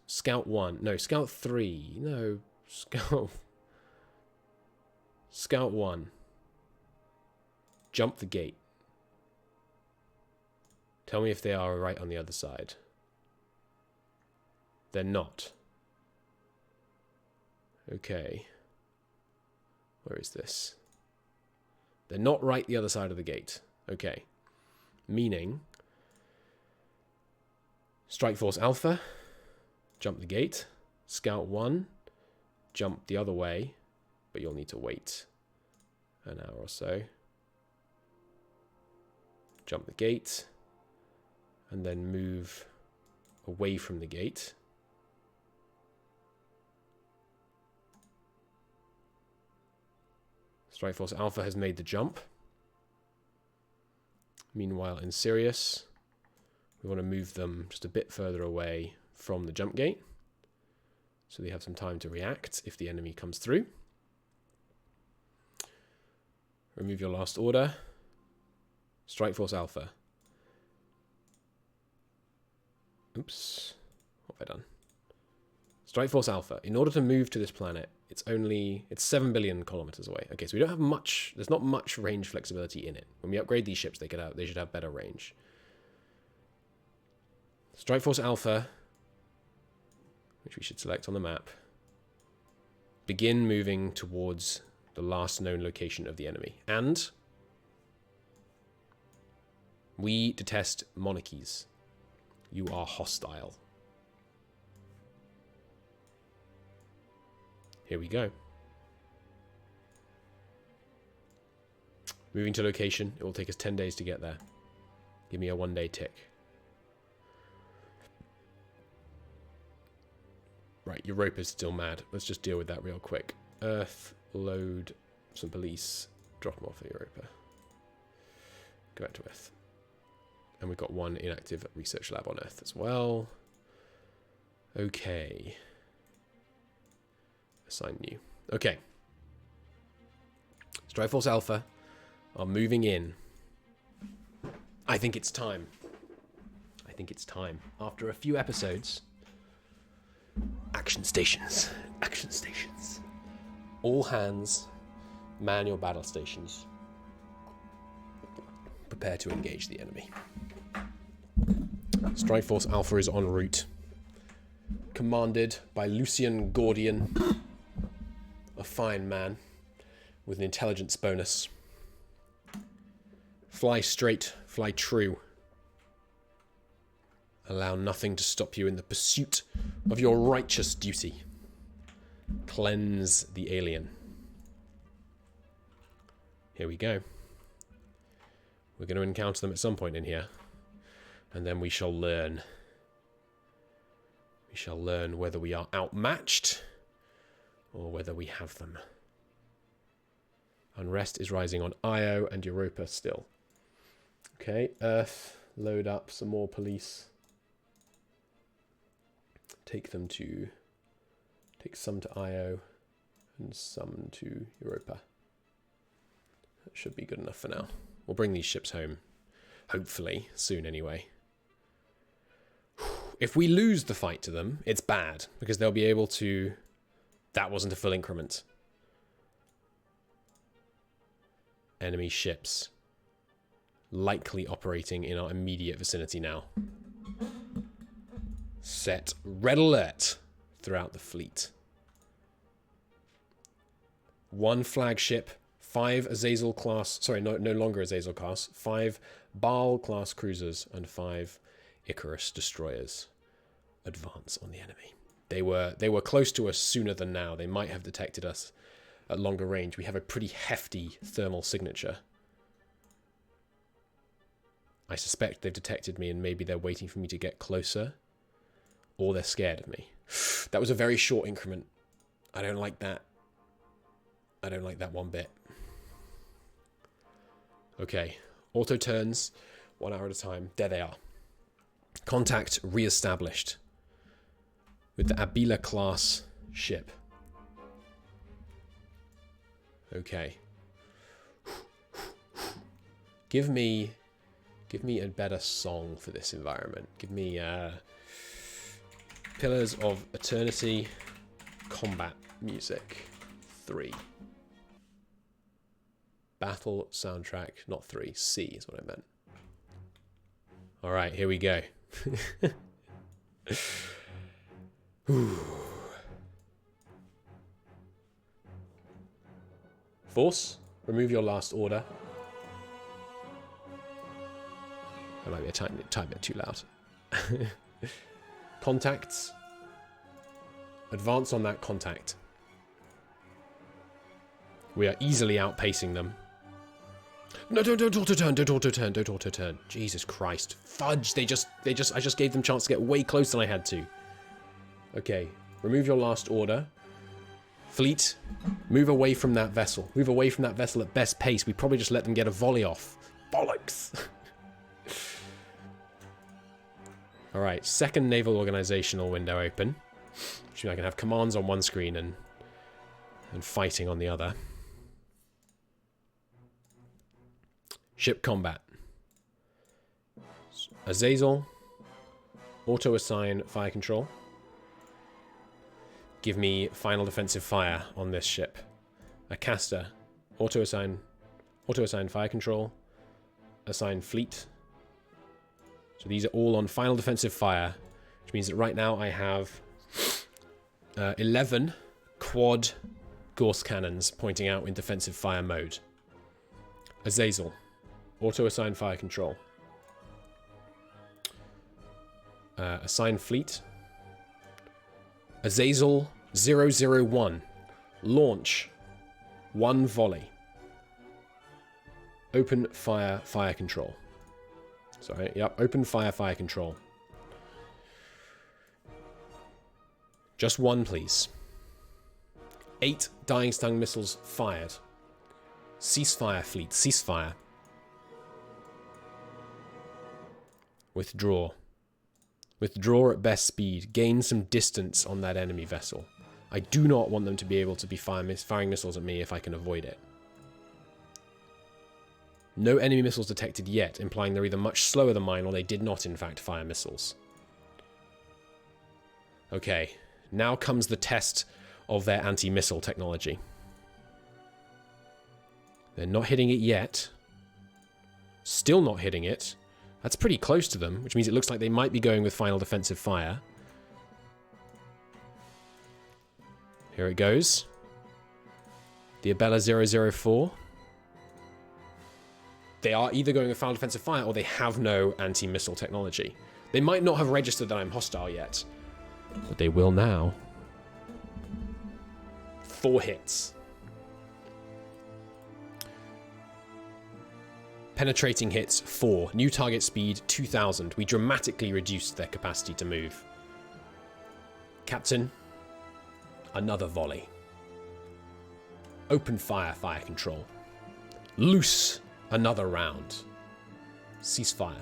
Scout 1, no, Scout 3, no, Scout 1. Jump the gate. Tell me if they are right on the other side. They're not. Okay. Where is this? They're not right the other side of the gate. Okay. Meaning, Strike Force Alpha, jump the gate. Scout 1, jump the other way, but you'll need to wait an hour or so. Jump the gate, and then move away from the gate. Strike Force Alpha has made the jump. Meanwhile, in Sirius, we want to move them just a bit further away from the jump gate, so they have some time to react if the enemy comes through. Remove your last order. Strike Force Alpha. Oops. What have I done? Strike Force Alpha. In order to move to this planet, it's 7 billion kilometers away. Okay, so we don't have much, there's not much range flexibility in it. When we upgrade these ships, they should have better range. Strike Force Alpha, which we should select on the map. Begin moving towards the last known location of the enemy. And we detest monarchies. You are hostile. Here we go. Moving to location. It will take us 10 days to get there. Give me a 1-day tick. Right, Europa's still mad. Let's just deal with that real quick. Earth, load some police. Drop them off at Europa. Go back to Earth. And we've got one inactive research lab on Earth as well. Okay. Assign new. Okay. Strike Force Alpha are moving in. I think it's time. I think it's time. After a few episodes. Action stations. Action stations. All hands. Man your battle stations. Prepare to engage the enemy. Strike Force Alpha is en route. Commanded by Lucian Gordian. A fine man. With an intelligence bonus. Fly straight, fly true. Allow nothing to stop you in the pursuit of your righteous duty. Cleanse the alien. Here we go. We're going to encounter them at some point in here. And then we shall learn. We shall learn whether we are outmatched or whether we have them. Unrest is rising on Io and Europa still. Okay, Earth, load up some more police. Take some to Io and some to Europa. That should be good enough for now. We'll bring these ships home, hopefully, soon anyway. If we lose the fight to them, it's bad, because they'll be able to... That wasn't a full increment. Enemy ships likely operating in our immediate vicinity now. Set red alert throughout the fleet. 1 flagship, 5 Azazel class, sorry, no longer Azazel class, 5 Baal class cruisers and 5 Icarus destroyers advance on the enemy. They were close to us sooner than now. They might have detected us at longer range. We have a pretty hefty thermal signature. I suspect they've detected me and maybe they're waiting for me to get closer. Or they're scared of me. That was a very short increment. I don't like that. I don't like that one bit. Okay. Auto turns. 1 hour at a time. There they are. Contact re-established. With the Abila class ship. Okay. Give me a better song for this environment. Give me Pillars of Eternity combat music 3. Battle soundtrack, not 3. C is what I meant. All right, here we go. Force, remove your last order. That might be a tiny bit too loud. Contacts. Advance on that contact. We are easily outpacing them. No, don't auto-turn, don't auto-turn, don't auto-turn. Jesus Christ. Fudge, I just gave them a chance to get way closer than I had to. Okay, remove your last order. Fleet, move away from that vessel. Move away from that vessel at best pace. We probably just let them get a volley off. Bollocks. Alright, second naval organizational window open. Which means I can have commands on one screen and fighting on the other. Ship combat. Azazel. Auto-assign fire control. Give me final defensive fire on this ship. Acasta. Auto-assign fire control. Assign fleet. So these are all on final defensive fire, which means that right now I have 11 quad Gauss cannons pointing out in defensive fire mode. Azazel. Auto-assign fire control. Assign fleet. Azazel 001. Launch. 1 volley. Open fire, fire control. Sorry, yep, open fire, fire control. Just 1, please. 8 dying stung missiles fired. Ceasefire, fleet, ceasefire. Withdraw. Withdraw at best speed. Gain some distance on that enemy vessel. I do not want them to be able to be firing missiles at me if I can avoid it. No enemy missiles detected yet, implying they're either much slower than mine or they did not, in fact, fire missiles. Okay, now comes the test of their anti-missile technology. They're not hitting it yet. Still not hitting it. That's pretty close to them, which means it looks like they might be going with final defensive fire. Here it goes. The Abella 004. They are either going with final defensive fire or they have no anti-missile technology. They might not have registered that I'm hostile yet, but they will now. 4 hits. Penetrating hits, 4. New target speed, 2,000. We dramatically reduced their capacity to move. Captain, another volley. Open fire, fire control. Loose, another round. Ceasefire.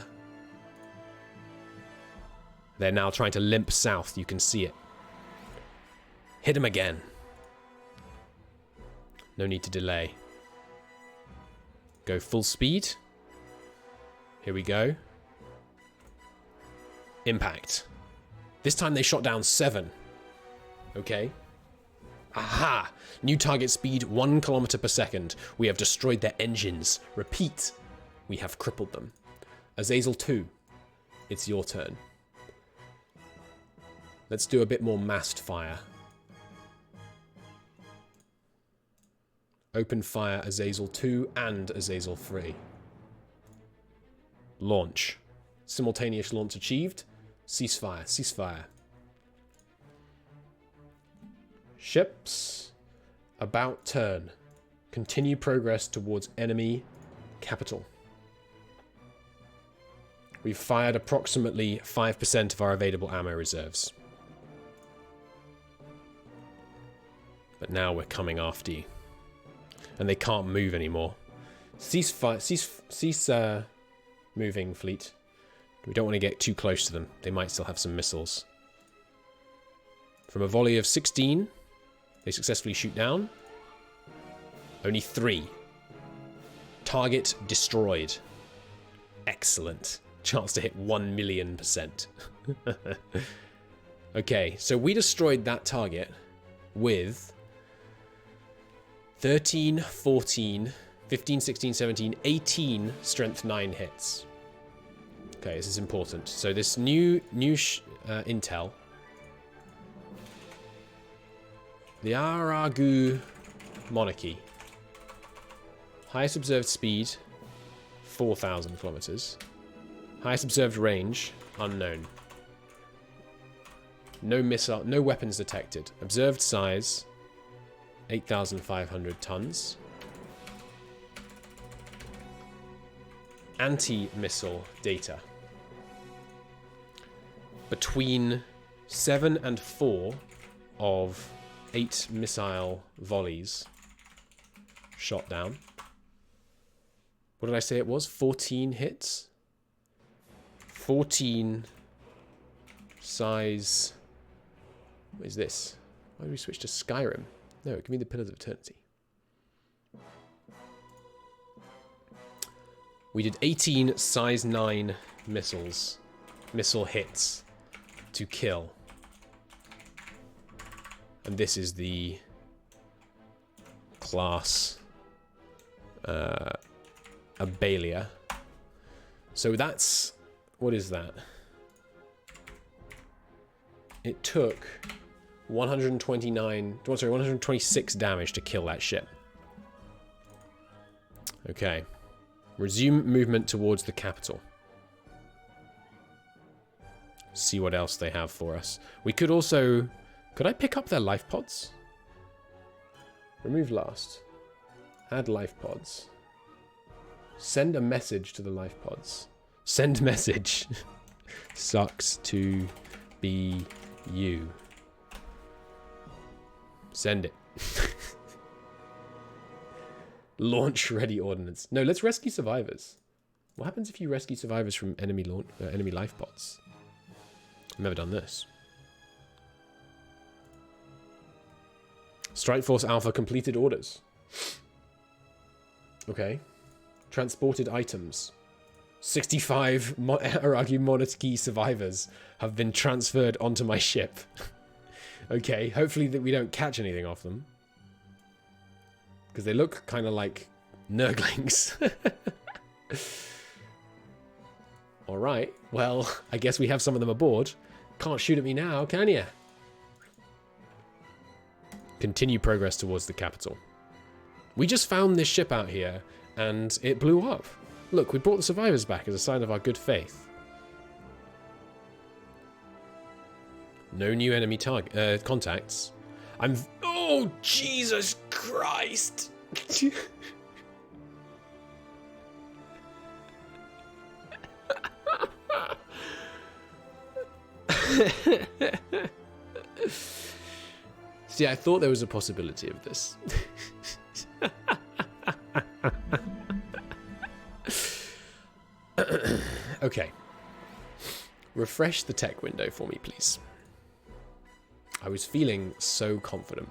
They're now trying to limp south, you can see it. Hit him again. No need to delay. Go full speed. Here we go. Impact. This time they shot down 7. Okay. Aha! New target speed 1 kilometer per second. We have destroyed their engines. Repeat. We have crippled them. Azazel 2. It's your turn. Let's do a bit more massed fire. Open fire Azazel 2 and Azazel 3. Launch. Simultaneous launch achieved. Ceasefire. Ceasefire. Ships. About turn. Continue progress towards enemy capital. We've fired approximately 5% of our available ammo reserves. But now we're coming after you. And they can't move anymore. Cease moving, fleet. We don't want to get too close to them. They might still have some missiles. From a volley of 16, they successfully shoot down. Only 3. Target destroyed. Excellent. Chance to hit 1,000,000%. Okay, so we destroyed that target with 13, 14, 15, 16, 17, 18 strength 9 hits. Okay, this is important. So this new intel. The Aragu monarchy. Highest observed speed, 4,000 kilometers. Highest observed range, unknown. No missile, no weapons detected. Observed size, 8,500 tons. Anti-missile data. Between 7 and 4 of 8 missile volleys shot down. What did I say it was? 14 hits? 14 size... What is this? Why did we switch to Skyrim? No, give me the Pillars of Eternity. We did 18 size 9 missile hits to kill. And this is the class Abalia. So that's... What is that? It took 126 damage to kill that ship. Okay. Resume movement towards the capital. See what else they have for us. We could also... Could I pick up their life pods? Remove last. Add life pods. Send a message to the life pods. Send message. Sucks to be you. Send it. Launch ready ordnance. No, let's rescue survivors. What happens if you rescue survivors from enemy life bots? I've never done this. Strike Force Alpha completed orders. Okay. Transported items. 65 Aragi monarchy survivors have been transferred onto my ship. Okay, hopefully that we don't catch anything off them. Because they look kind of like Nurglings. Alright, well, I guess we have some of them aboard. Can't shoot at me now, can ya? Continue progress towards the capital. We just found this ship out here, and it blew up. Look, we brought the survivors back as a sign of our good faith. No new enemy contacts. Oh, Jesus Christ! See, I thought there was a possibility of this. Okay. Refresh the tech window for me, please. I was feeling so confident.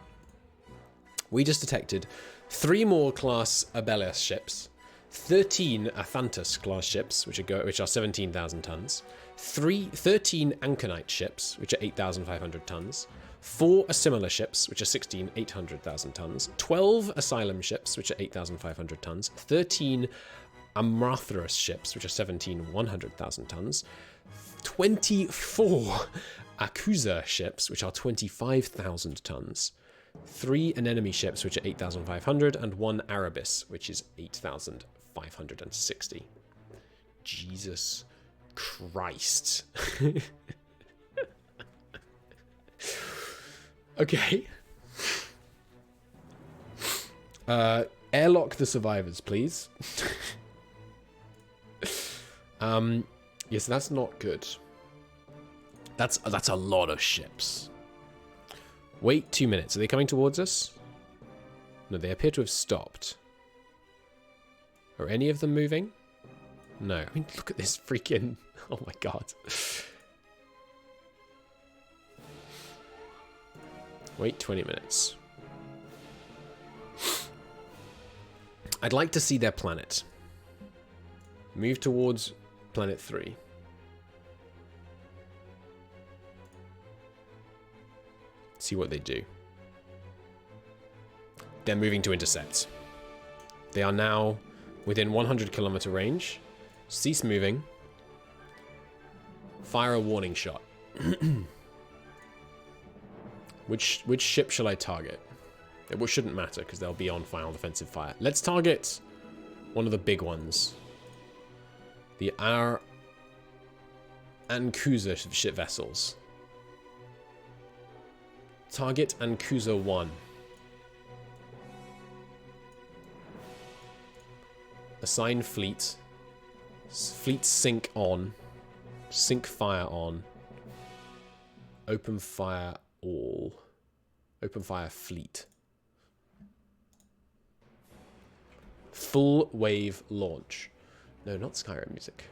We just detected 3 more class Abelius ships, 13 Athantus class ships, which are 17,000 tons, 13 Anconite ships, which are 8,500 tons, 4 Assimilar ships, which are 800,000 tons, 12 Asylum ships, which are 8,500 tons, 13 Amratharis ships, which are 100,000 tons, 24 Akusa ships, which are 25,000 tons, 3 Anemone ships, which are 8,500, and 1 Arabis, which is 8,560. Jesus Christ. Okay. Airlock the survivors, please. Yes, that's not good. That's a lot of ships. Wait 2 minutes. Are they coming towards us? No, they appear to have stopped. Are any of them moving? No. I mean, look at this freaking... Oh my god. Wait 20 minutes. I'd like to see their planet. Move towards planet 3. See what they do. They're moving to intercept. They are now within 100-kilometer range. Cease moving. Fire a warning shot. Which ship shall I target? It shouldn't matter because they'll be on final defensive fire. Let's target one of the big ones. The Ankusa ship vessels. Target Ankusa 1. Assign fleet. Fleet sync on. Sync fire on. Open fire all. Open fire fleet. Full wave launch. No, not Skyrim music.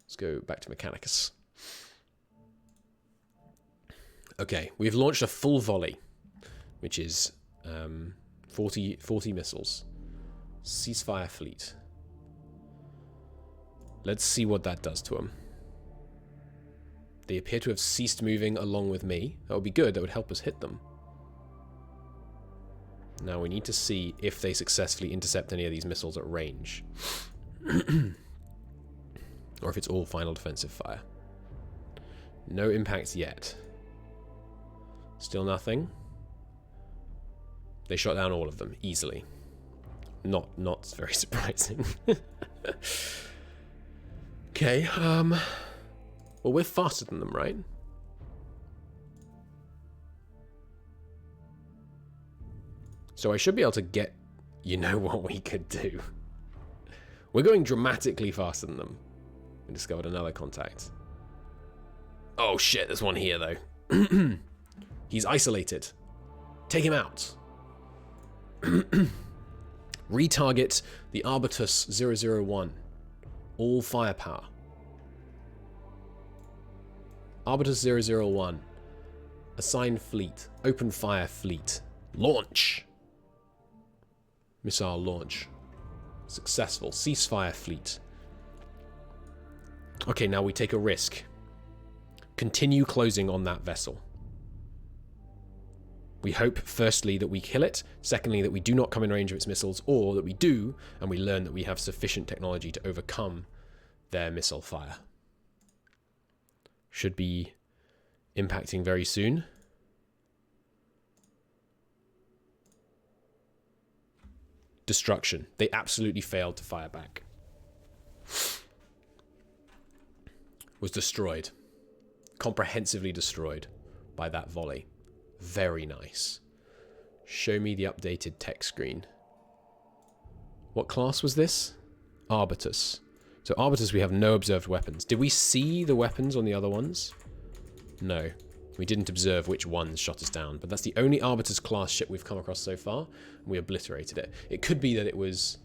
Let's go back to Mechanicus. Okay, we've launched a full volley, which is 40 missiles. Ceasefire fleet. Let's see what that does to them. They appear to have ceased moving along with me. That would be good. That would help us hit them. Now we need to see if they successfully intercept any of these missiles at range. Or if it's all final defensive fire. No impacts yet. Still nothing. They shot down all of them easily. Not very surprising. Okay, well, we're faster than them, right? So I should be able to get, you know what we could do. We're going dramatically faster than them. We discovered another contact. Oh shit, there's one here though. He's isolated. Take him out. Retarget the Arbitus 001. all firepower. Arbitus 001. Assign fleet. Open fire fleet. Launch. Missile launch. Successful. Ceasefire fleet. Okay, now we take a risk. Continue closing on that vessel. We hope, firstly, that we kill it. Secondly, that we do not come in range of its missiles. Or that we do, and we learn that we have sufficient technology to overcome their missile fire. Should be impacting very soon. Destruction. They absolutely failed to fire back. Was destroyed. Comprehensively destroyed by that volley. Very nice. Show me the updated tech screen. What class was this? Arbitus. So Arbitus, we have no observed weapons. Did we see the weapons on the other ones? No. We didn't observe which ones shot us down, but that's the only Arbitus class ship we've come across so far, and we obliterated it. It could be that it was...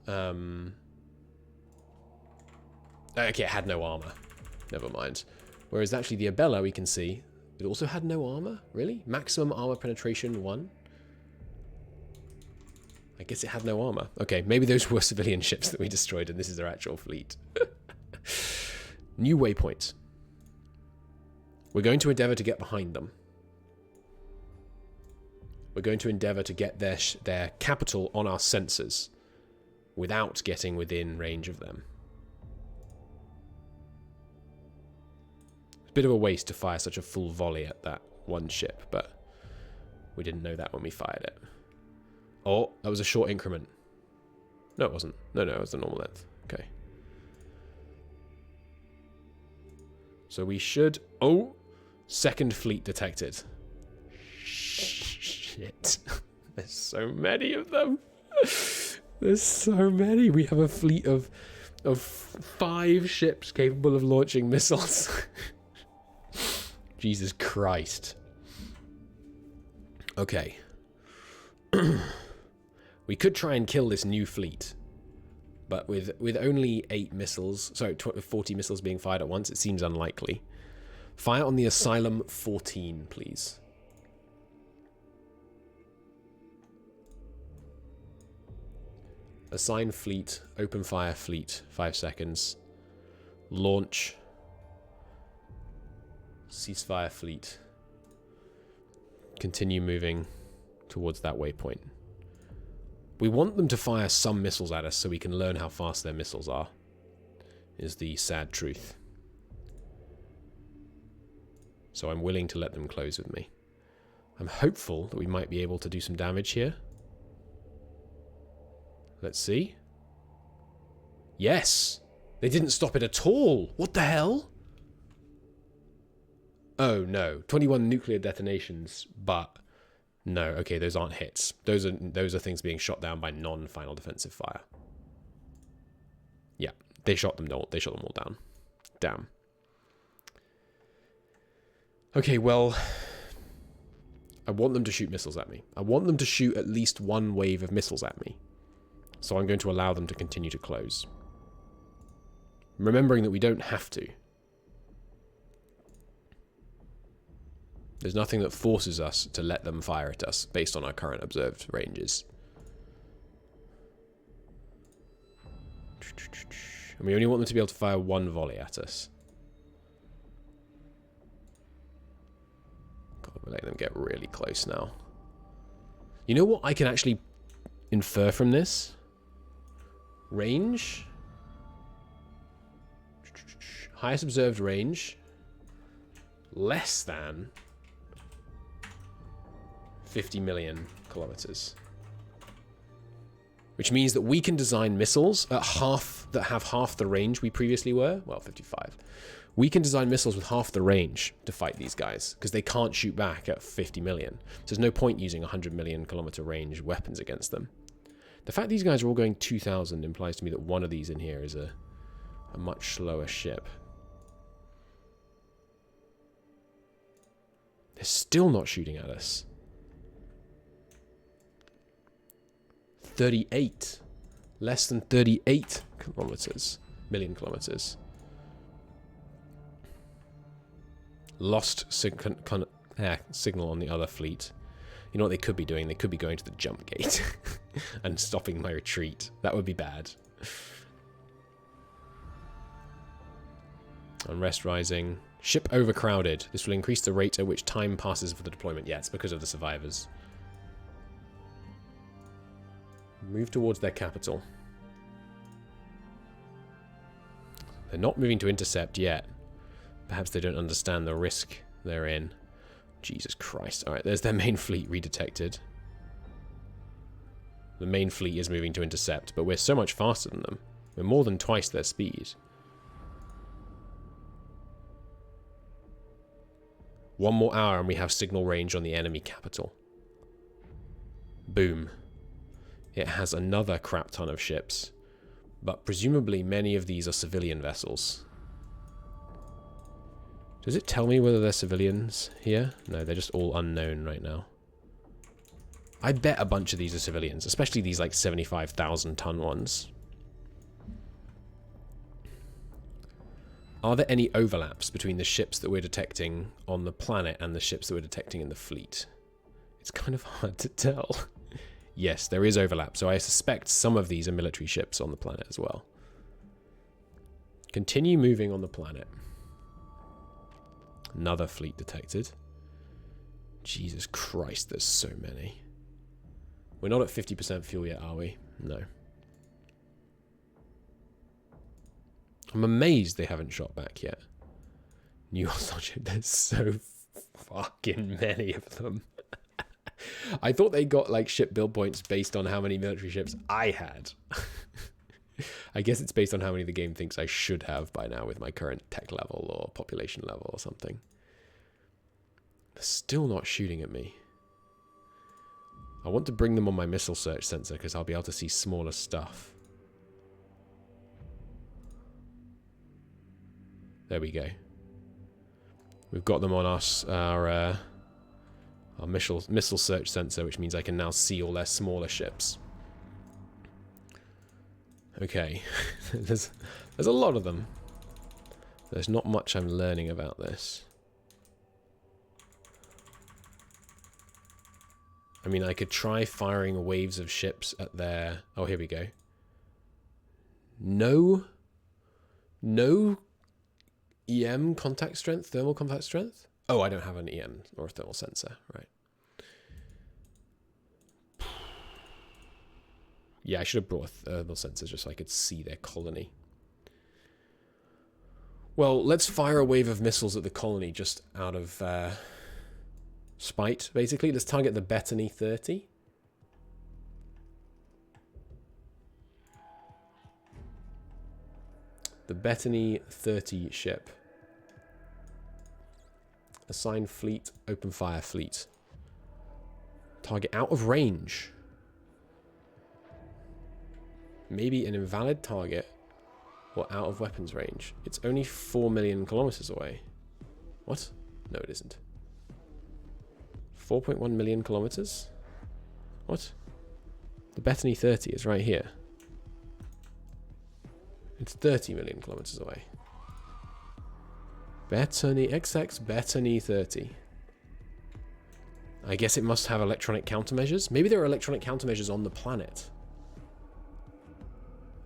Okay, it had no armor. Never mind. Whereas actually the Abella, we can see, it also had no armor? Really? Maximum armor penetration 1? I guess it had no armor. Okay, maybe those were civilian ships that we destroyed and this is their actual fleet. New waypoint. We're going to endeavor to get behind them. We're going to endeavor to get their capital on our sensors without getting within range of them. It's a bit of a waste to fire such a full volley at that one ship, but we didn't know that when we fired it. Oh, that was a short increment. No, it wasn't. No, it was the normal length. Okay. So we should... Oh! Second fleet detected. Shit. There's so many of them. There's so many. We have a fleet of 5 ships capable of launching missiles. Jesus Christ. Okay. We could try and kill this new fleet. But with only 8 missiles, sorry, 40 missiles being fired at once, it seems unlikely. Fire on the Asylum 14, please. Assign fleet, open fire fleet, 5 seconds. Launch. Ceasefire fleet. Continue moving towards that waypoint. We want them to fire some missiles at us so we can learn how fast their missiles are, is the sad truth. So I'm willing to let them close with me. I'm hopeful that we might be able to do some damage here. Let's see. Yes! They didn't stop it at all! What the hell? Oh no, 21 nuclear detonations, but... No, okay, those aren't hits. Those are things being shot down by non-final defensive fire. Yeah, they shot them all down. Damn. Okay, well, I want them to shoot missiles at me. I want them to shoot at least one wave of missiles at me. So I'm going to allow them to continue to close. Remembering that we don't have to. There's nothing that forces us to let them fire at us based on our current observed ranges. And we only want them to be able to fire one volley at us. God, we're letting them get really close now. You know what I can actually infer from this? Range. Highest observed range. Less than 50 million kilometers. Which means that we can design missiles at that have half the range we previously were. Well, 55. We can design missiles with half the range to fight these guys, because they can't shoot back at 50 million. So there's no point using 100 million kilometer range weapons against them. The fact these guys are all going 2,000 implies to me that one of these in here is a much slower ship. They're still not shooting at us. 38. Less than 38 kilometers. Million kilometers. Lost signal on the other fleet. You know what they could be doing? They could be going to the jump gate and stopping my retreat. That would be bad. Unrest rising. Ship overcrowded. This will increase the rate at which time passes for the deployment. Yeah, it's because of the survivors. Move towards their capital. They're not moving to intercept yet. Perhaps they don't understand the risk they're in. Jesus Christ. Alright, there's their main fleet redetected. The main fleet is moving to intercept, but we're so much faster than them. We're more than twice their speed. One more hour and we have signal range on the enemy capital. Boom. It has another crap ton of ships. But presumably many of these are civilian vessels. Does it tell me whether they're civilians here? No, they're just all unknown right now. I bet a bunch of these are civilians, especially these like 75,000 ton ones. Are there any overlaps between the ships that we're detecting on the planet and the ships that we're detecting in the fleet? It's kind of hard to tell. Yes, there is overlap, so I suspect some of these are military ships on the planet as well. Continue moving on the planet. Another fleet detected. Jesus Christ, there's so many. We're not at 50% fuel yet, are we? No. I'm amazed they haven't shot back yet. New hostile ship, there's so fucking many of them. I thought they got like ship build points based on how many military ships I had. I guess it's based on how many the game thinks I should have by now with my current tech level or population level or something. They're still not shooting at me. I want to bring them on my missile search sensor because I'll be able to see smaller stuff. There we go. We've got them on our missile search sensor, which means I can now see all their smaller ships. Okay, there's a lot of them. There's not much I'm learning about this. I mean, I could try firing waves of ships at their... Oh, here we go. No EM contact strength, thermal contact strength? Oh, I don't have an EM or a thermal sensor, right. Yeah, I should have brought a thermal sensor just so I could see their colony. Well, let's fire a wave of missiles at the colony just out of spite, basically. Let's target the Bettany 30. The Bettany 30 ship. Assign fleet, open fire fleet. Target out of range. Maybe an invalid target or out of weapons range. It's only 4 million kilometers away. What? No, it isn't. 4.1 million kilometers? What? The Bettany 30 is right here. It's 30 million kilometers away. Bettany XX Bettany 30. I guess it must have electronic countermeasures. Maybe there are electronic countermeasures on the planet.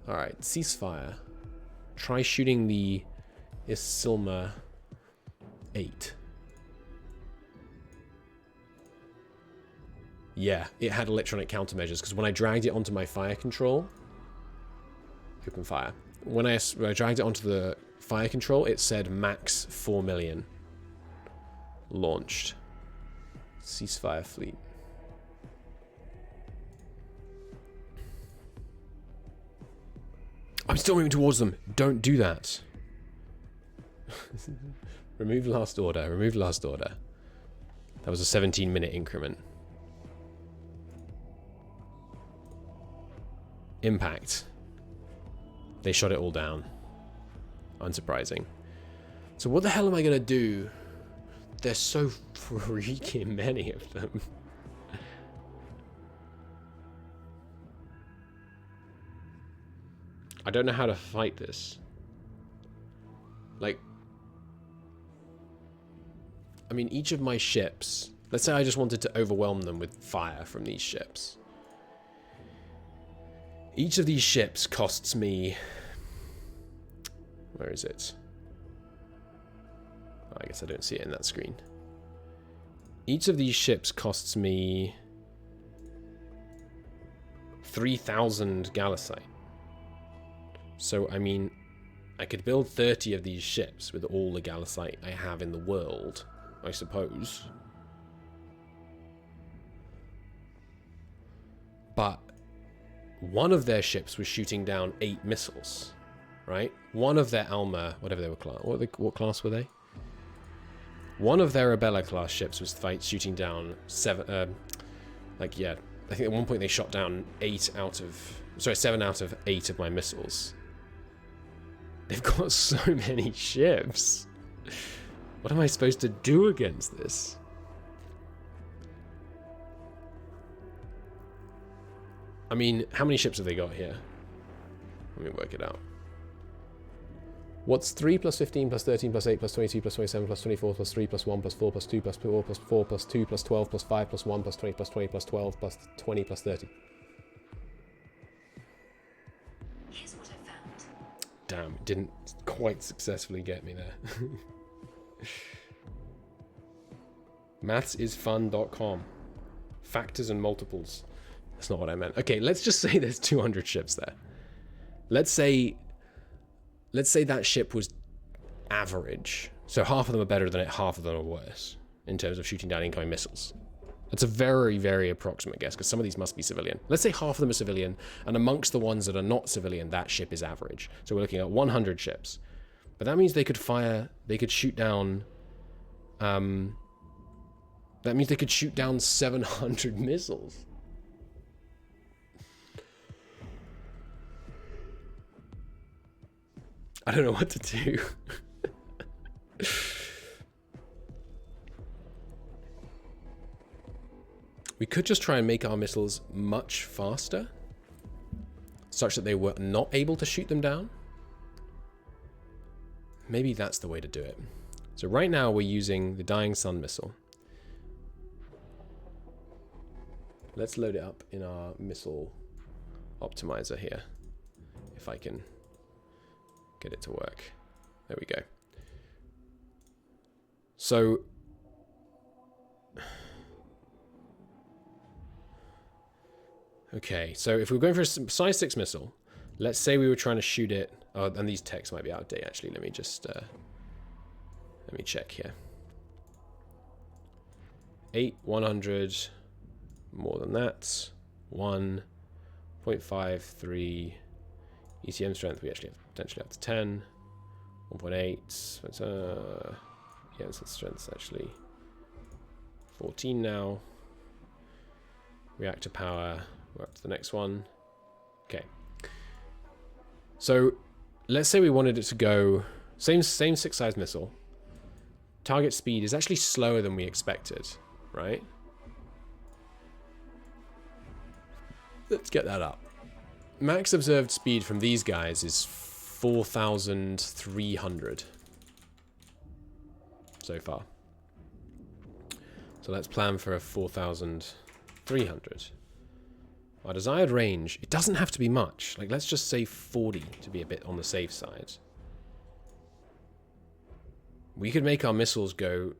Alright, ceasefire. Try shooting the Isilma 8. Yeah, it had electronic countermeasures because when I dragged it onto my fire control... Open fire. When I dragged it onto the fire control, it said max 4 million. Launched. Ceasefire fleet. I'm still moving towards them. Don't do that. Remove last order. Remove last order. That was a 17-minute increment. Impact. They shot it all down. Unsurprising. So what the hell am I going to do? There's so freaking many of them. I don't know how to fight this. Like, I mean, each of my ships, let's say I just wanted to overwhelm them with fire from these ships. Each of these ships costs me, where is it? Oh, I guess I don't see it in that screen. Each of these ships costs me 3,000 Gallicite. So, I mean, I could build 30 of these ships with all the Gallicite I have in the world, I suppose. But one of their ships was shooting down 8 missiles, right? One of their Alma, whatever they were class, what class were they? One of their Abella class ships was shooting down 7, like, yeah, I think at one point they shot down 7 out of 8 of my missiles. They've got so many ships. What am I supposed to do against this? I mean, how many ships have they got here? Let me work it out. What's 3 plus 15 plus 13 plus 8 plus 22 plus 27 plus 24 plus 3 plus 1 plus 4 plus 2 plus 4 plus 4 plus 2 plus 12 plus 5 plus 1 plus 20 plus 20 plus 12 plus 20 plus 30? Here's what I found. Damn, it didn't quite successfully get me there. Mathsisfun.com. Factors and multiples. That's not what I meant. Okay, let's just say there's 200 ships there. Let's say that ship was average. So half of them are better than it, half of them are worse in terms of shooting down incoming missiles. That's a very, very approximate guess, because some of these must be civilian. Let's say half of them are civilian, and amongst the ones that are not civilian, that ship is average. So we're looking at 100 ships. But that means they could shoot down, that means they could shoot down 700 missiles. I don't know what to do. We could just try and make our missiles much faster, such that they were not able to shoot them down. Maybe that's the way to do it. So right now we're using the Dying Sun missile. Let's load it up in our missile optimizer here, if I can get it to work. There we go. So okay, so if we're going for a size 6 missile, let's say we were trying to shoot it. Oh, and these texts might be out of date actually. Let me just let me check here. 8, 100, more than that. 1.53 ECM strength. We actually have potentially up to 10. 1.8. Yeah, so strength's actually 14 now. Reactor power. We're up to the next one. Okay. So let's say we wanted it to go same 6 size missile. Target speed is actually slower than we expected, right? Let's get that up. Max observed speed from these guys is 4,300 so far. So let's plan for a 4,300. Our desired range, it doesn't have to be much. Like, let's just say 40 to be a bit on the safe side. We could make our missiles go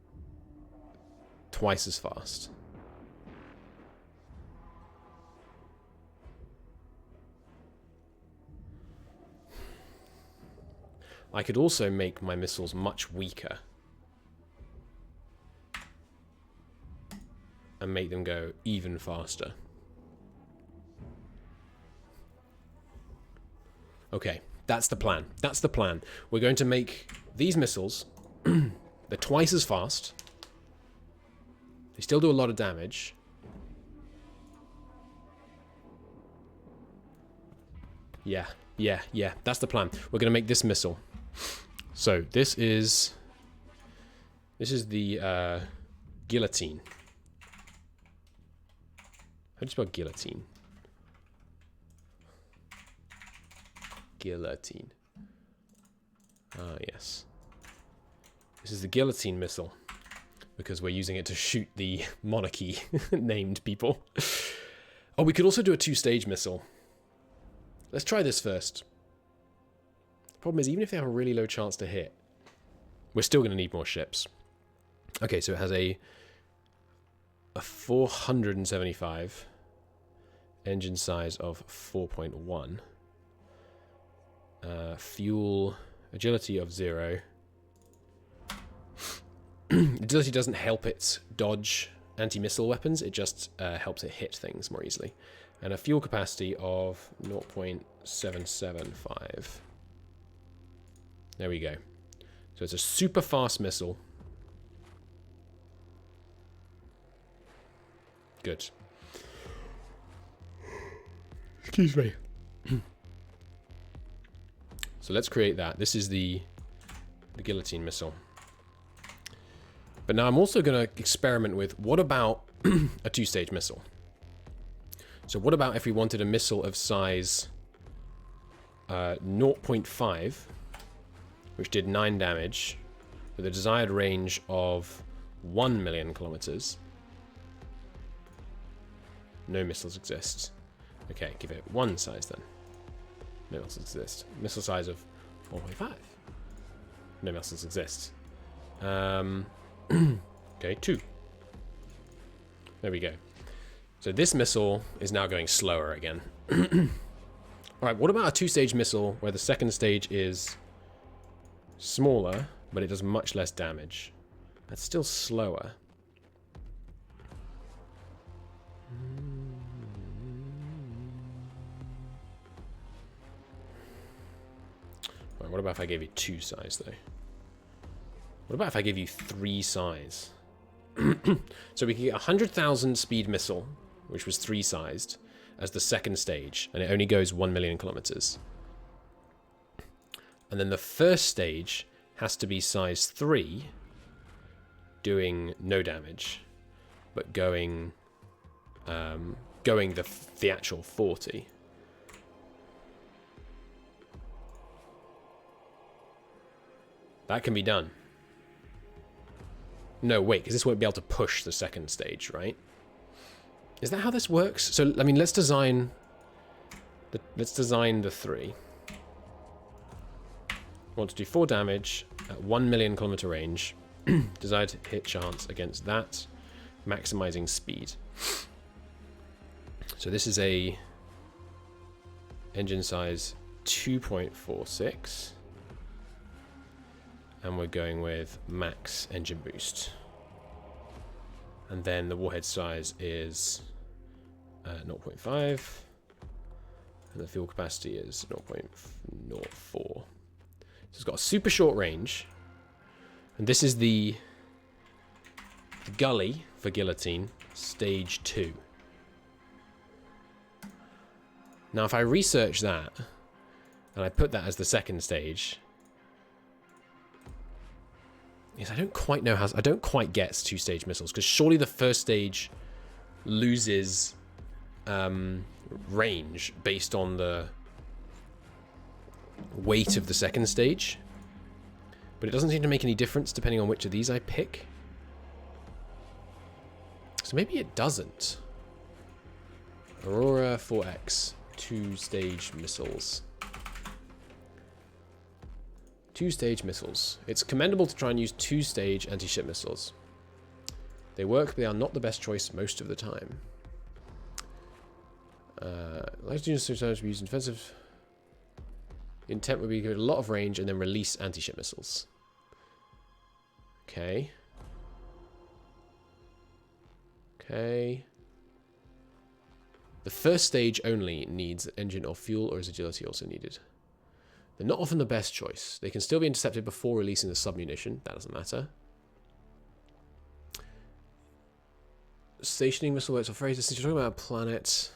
twice as fast. I could also make my missiles much weaker and make them go even faster. Okay, that's the plan. That's the plan. We're going to make these missiles, they're twice as fast. They still do a lot of damage. Yeah, that's the plan. We're going to make this missile. So this is the guillotine. How do you spell guillotine? Guillotine. Ah, yes. This is the guillotine missile, because we're using it to shoot the monarchy named people. Oh, we could also do a 2-stage missile. Let's try this first. The problem is, even if they have a really low chance to hit, we're still going to need more ships. Okay, so it has a 475, engine size of 4.1, fuel agility of 0. Agility doesn't help it dodge anti-missile weapons, it just helps it hit things more easily. And a fuel capacity of 0.775. There we go. So it's a super fast missile. Good. Excuse me. So let's create that. This is the guillotine missile. But now I'm also going to experiment with, what about a 2-stage missile? So what about if we wanted a missile of size 0.5, which did 9 damage, with a desired range of 1 million kilometers. No missiles exist. Okay, give it 1 size then. No missiles exist. Missile size of 4.5. No missiles exist. Okay, 2. There we go. So this missile is now going slower again. Alright, what about a 2-stage missile where the second stage is smaller, but it does much less damage? That's still slower. Right, what about if I gave you 2 size, though? What about if I gave you 3 size? So we can get a 100,000 speed missile, which was 3-sized, as the second stage, and it only goes 1 million kilometers. And then the first stage has to be size 3, doing no damage, but going the actual 40. That can be done. No, wait, because this won't be able to push the second stage, right? Is that how this works? So, I mean, let's design the 3. Want to do 4 damage at 1 million kilometer range. Desired hit chance against that, maximizing speed. So this is a engine size 2.46. And we're going with max engine boost. And then the warhead size is 0.5. And the fuel capacity is 0.04. So it's got a super short range. And this is the gully for guillotine, stage 2. Now if I research that, and I put that as the second stage, yes, I don't quite know how. I don't quite get 2-stage missiles, because surely the first stage loses range based on the weight of the second stage. But it doesn't seem to make any difference depending on which of these I pick. So maybe it doesn't. Aurora 4X, 2-stage missiles. 2-stage missiles. It's commendable to try and use 2-stage anti-ship missiles. They work, but they are not the best choice most of the time. Like to use sometimes to be used in defensive. The intent would be to give it a lot of range and then release anti-ship missiles. Okay. Okay. The first stage only needs engine or fuel, or is agility also needed? They're not often the best choice. They can still be intercepted before releasing the submunition. That doesn't matter. Stationing missile works operators. Since you're talking about a planet,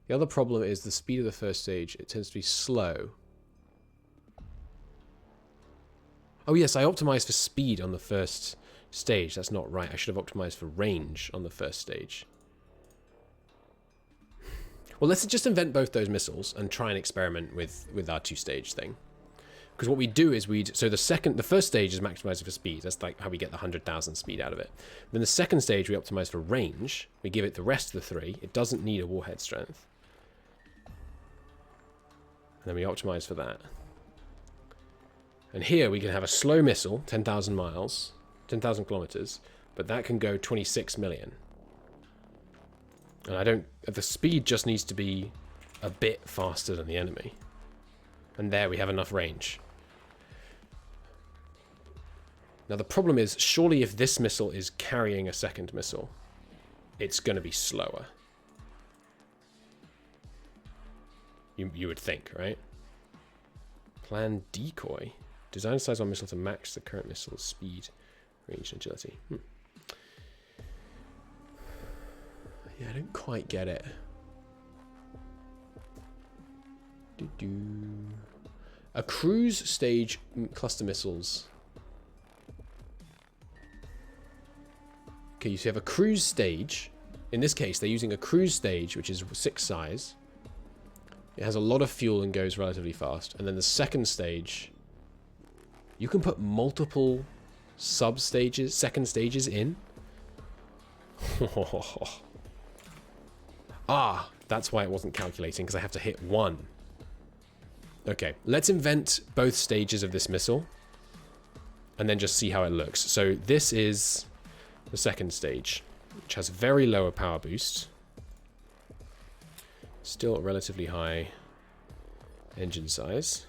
the other problem is the speed of the first stage. It tends to be slow. Oh yes, I optimized for speed on the first stage. That's not right. I should have optimized for range on the first stage. Well, let's just invent both those missiles and try and experiment with our 2-stage thing. Because what we do is so the first stage is maximizing for speed. That's like how we get the 100,000 speed out of it. Then the second stage we optimize for range. We give it the rest of the 3. It doesn't need a warhead strength. And then we optimize for that. And here we can have a slow missile, 10,000 miles, 10,000 kilometers, but that can go 26 million. And the speed just needs to be a bit faster than the enemy. And there we have enough range. Now the problem is, surely if this missile is carrying a second missile, it's going to be slower. You would think, right? Plan decoy. Design size on missile to match the current missile's speed, range, and agility. Yeah, I don't quite get it. A cruise stage cluster missiles. Okay, so you have a cruise stage. In this case, they're using a cruise stage, which is 6 size. It has a lot of fuel and goes relatively fast. And then the second stage, you can put multiple sub-stages, second stages in. Ah, that's why it wasn't calculating, because I have to hit 1. Okay, let's invent both stages of this missile and then just see how it looks. So this is the second stage, which has very low power boost. Still relatively high engine size.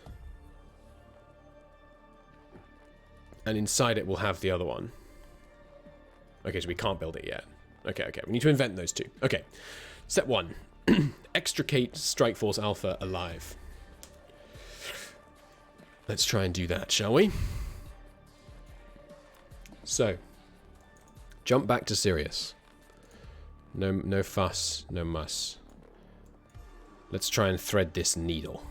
And inside it we'll have the other one. Okay, so we can't build it yet. Okay, we need to invent those two. Okay, step 1. Extricate Strike Force Alpha alive. Let's try and do that, shall we? So, jump back to Sirius. No fuss, no muss. Let's try and thread this needle.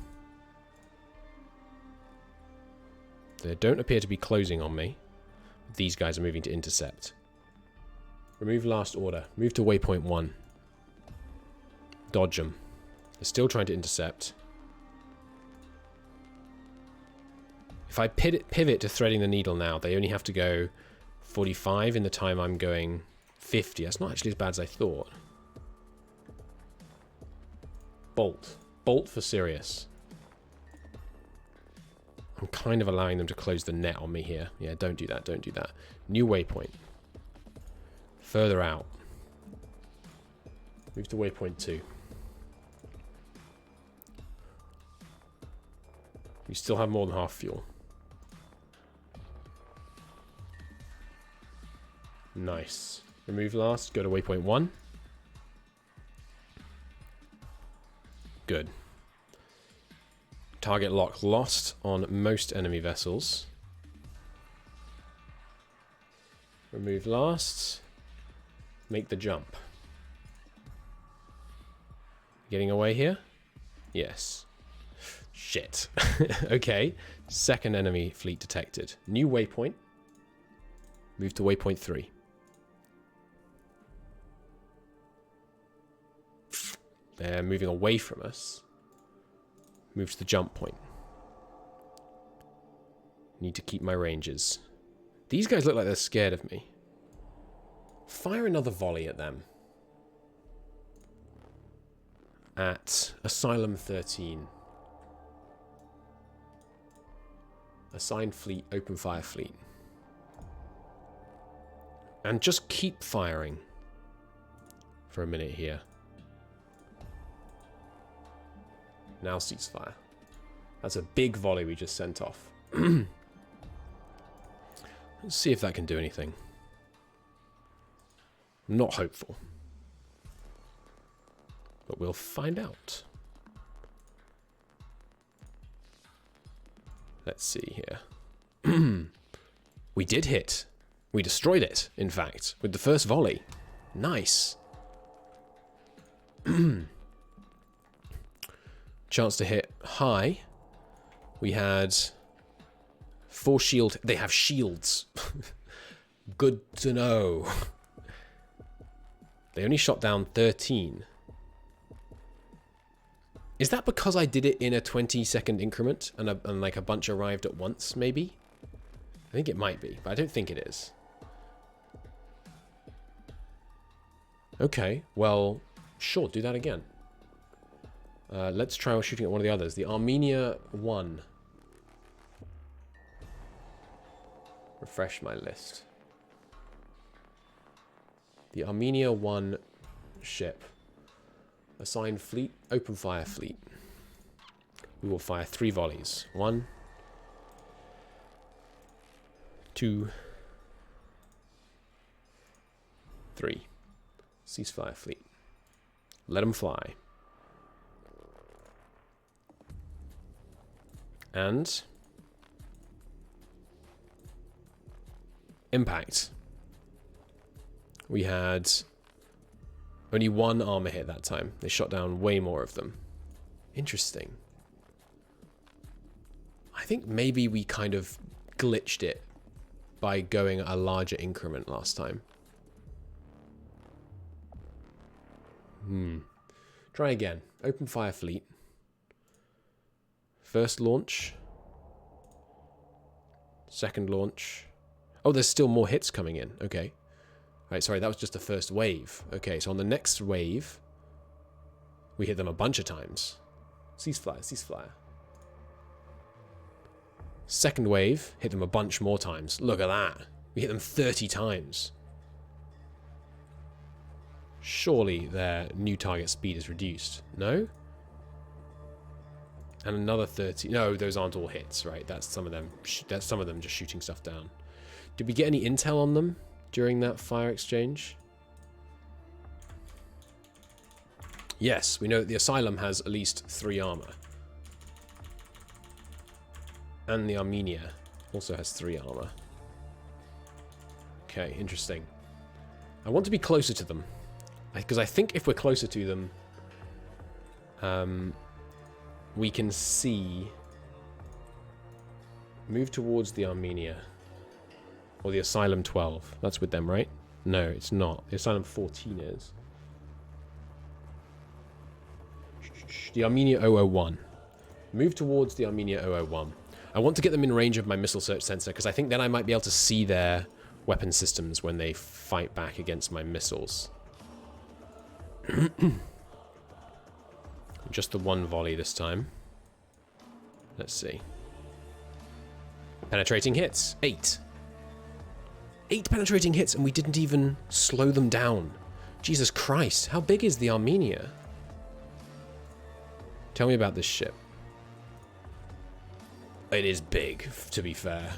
They don't appear to be closing on me. These guys are moving to intercept. Remove last order. Move to waypoint 1. Dodge them. They're still trying to intercept. If I pivot to threading the needle now, they only have to go 45 in the time I'm going 50. That's not actually as bad as I thought. Bolt. Bolt for Sirius. I'm kind of allowing them to close the net on me here. Yeah, don't do that, don't do that. New waypoint. Further out. Move to waypoint 2. We still have more than half fuel. Nice. Remove last, go to waypoint 1. Good. Target lock lost on most enemy vessels. Remove last. Make the jump. Getting away here? Yes. Shit. Okay. Second enemy fleet detected. New waypoint. Move to waypoint 3. They're moving away from us. Move to the jump point. Need to keep my ranges. These guys look like they're scared of me. Fire another volley at them. At Asylum 13. Assigned fleet, open fire fleet. And just keep firing for a minute here. Now ceasefire. That's a big volley we just sent off. Let's see if that can do anything. I'm not hopeful. But we'll find out. Let's see here. We did hit. We destroyed it, in fact, with the first volley. Nice. Chance to hit high. We had 4 shield. They have shields. Good to know. They only shot down 13. Is that because I did it in a 20-second increment and like a bunch arrived at once, maybe? I think it might be, but I don't think it is. Okay, well, sure, do that again. Let's try shooting at one of the others. The Armenia 1. Refresh my list. The Armenia 1 ship. Assign fleet. Open fire fleet. We will fire 3 volleys. 1, 2, 3. Ceasefire fleet. Let them fly. And impact. We had only 1 armor hit that time. They shot down way more of them. Interesting. I think maybe we kind of glitched it by going a larger increment last time. Try again. Open fire fleet. First launch. Second launch. Oh, there's still more hits coming in. Okay. Right, sorry, that was just the first wave. Okay, so on the next wave, we hit them a bunch of times. Ceasefire, ceasefire. Second wave, hit them a bunch more times. Look at that. We hit them 30 times. Surely their new target speed is reduced. No? And another 30. No, those aren't all hits, right? That's some of them. That's some of them just shooting stuff down. Did we get any intel on them during that fire exchange? Yes, we know that the Asylum has at least 3 armor. And the Armenia also has 3 armor. Okay, interesting. I want to be closer to them. Because I think if we're closer to them, we can see... Move towards the Armenia. Or the Asylum 12. That's with them, right? No, it's not. The Asylum 14 is. The Armenia 001. Move towards the Armenia 001. I want to get them in range of my missile search sensor, because I think then I might be able to see their weapon systems when they fight back against my missiles. Just the 1 volley this time. Let's see. Penetrating hits. 8. 8 penetrating hits, and we didn't even slow them down. Jesus Christ, how big is the Armenia? Tell me about this ship. It is big, to be fair.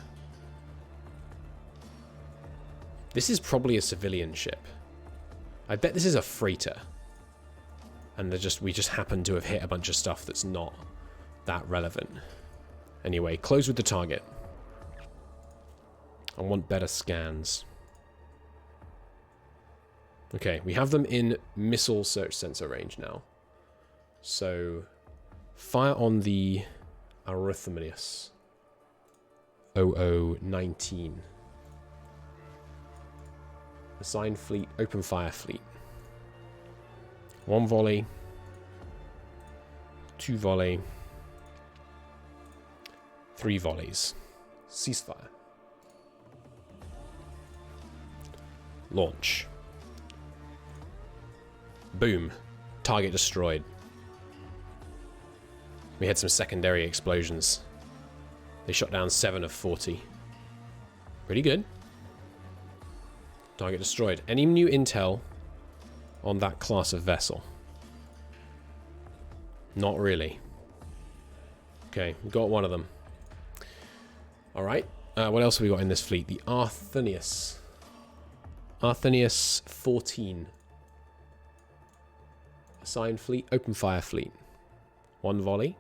This is probably a civilian ship. I bet this is a freighter. And we just happen to have hit a bunch of stuff that's not that relevant. Anyway, close with the target. I want better scans. Okay, we have them in missile search sensor range now. So, fire on the Arithmeus 0019. Assign fleet, open fire fleet. 1 volley. 2 volley. 3 volleys. Ceasefire. Launch. Boom. Target destroyed. We had some secondary explosions. They shot down 7 of 40. Pretty good. Target destroyed. Any new intel on that class of vessel? Not really. Okay, we got one of them. Alright. What else have we got in this fleet? The Arthenius. Arthenius 14. Assign fleet. Open fire fleet. 1 volley.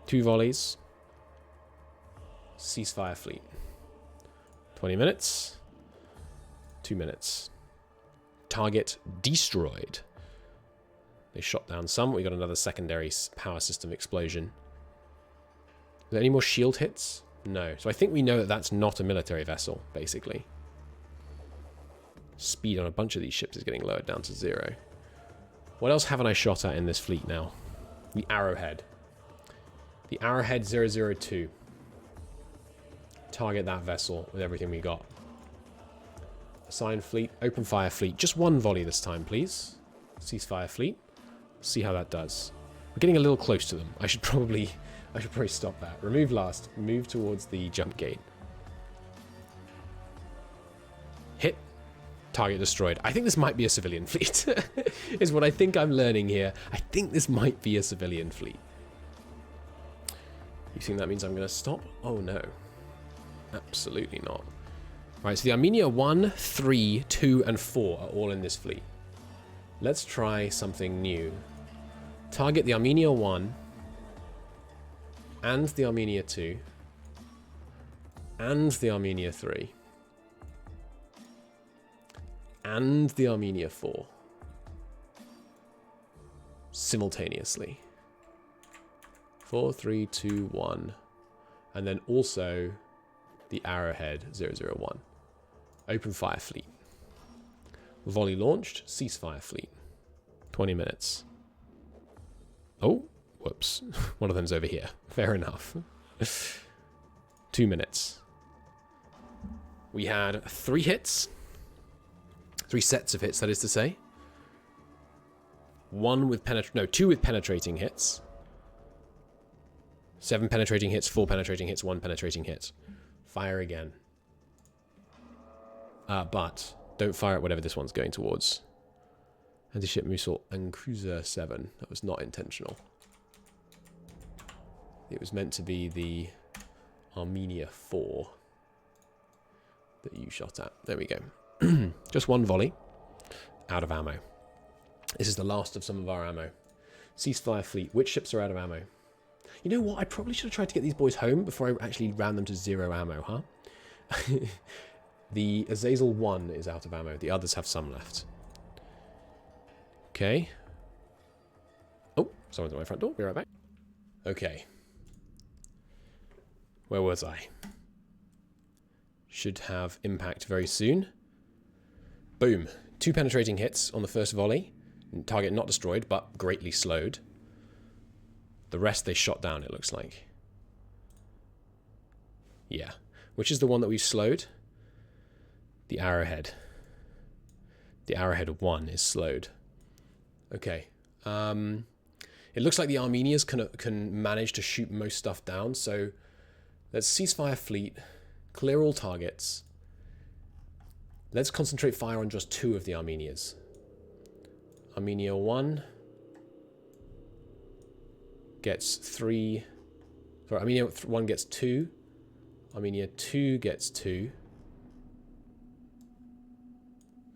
2 volleys. Ceasefire fleet. 20 minutes. 2 minutes. Target destroyed. They shot down some. We got another secondary power system explosion. Are there any more shield hits? No. So I think we know that that's not a military vessel, basically. Speed on a bunch of these ships is getting lowered down to 0. What else haven't I shot at in this fleet now? The Arrowhead. The Arrowhead 002. Target that vessel with everything we got. Assign fleet. Open fire fleet. Just one volley this time, please. Ceasefire fleet. See how that does. We're getting a little close to them. I should probably stop that. Remove last. Move towards the jump gate. Hit. Target destroyed. I think this might be a civilian fleet. Is what I think I'm learning here. I think this might be a civilian fleet. You think that means I'm going to stop? Oh no. Absolutely not. Right, so the Armenia 1, 3, 2, and 4 are all in this fleet. Let's try something new. Target the Armenia 1 and the Armenia 2 and the Armenia 3 and the Armenia 4 simultaneously. 4, 3, 2, 1. And then also the Arrowhead 001. Open fire fleet. Volley launched. Ceasefire fleet. 20 minutes. Oh, whoops. One of them's over here. Fair enough. 2 minutes. We had 3 hits. 3 sets of hits, that is to say. 2 with penetrating hits. 7 penetrating hits, 4 penetrating hits, 1 penetrating hit. Fire again. But don't fire at whatever this one's going towards. Anti-ship missile and cruiser 7. That was not intentional. It was meant to be the Armenia 4 that you shot at. There we go. Just 1 volley. Out of ammo. This is the last of some of our ammo. Ceasefire fleet. Which ships are out of ammo? You know what? I probably should have tried to get these boys home before I actually ran them to 0 ammo, huh? The Azazel 1 is out of ammo. The others have some left. Okay. Oh, someone's at my front door. Be right back. Okay. Where was I? Should have impact very soon. Boom. 2 penetrating hits on the first volley. Target not destroyed, but greatly slowed. The rest they shot down, it looks like. Yeah. Which is the one that we've slowed? The Arrowhead. The Arrowhead 1 is slowed. Okay. It looks like the Armenias can manage to shoot most stuff down, so let's ceasefire fleet, clear all targets. Let's concentrate fire on just 2 of the Armenias. Armenia 1 gets 3. Sorry, Armenia 1 gets 2. Armenia 2 gets 2.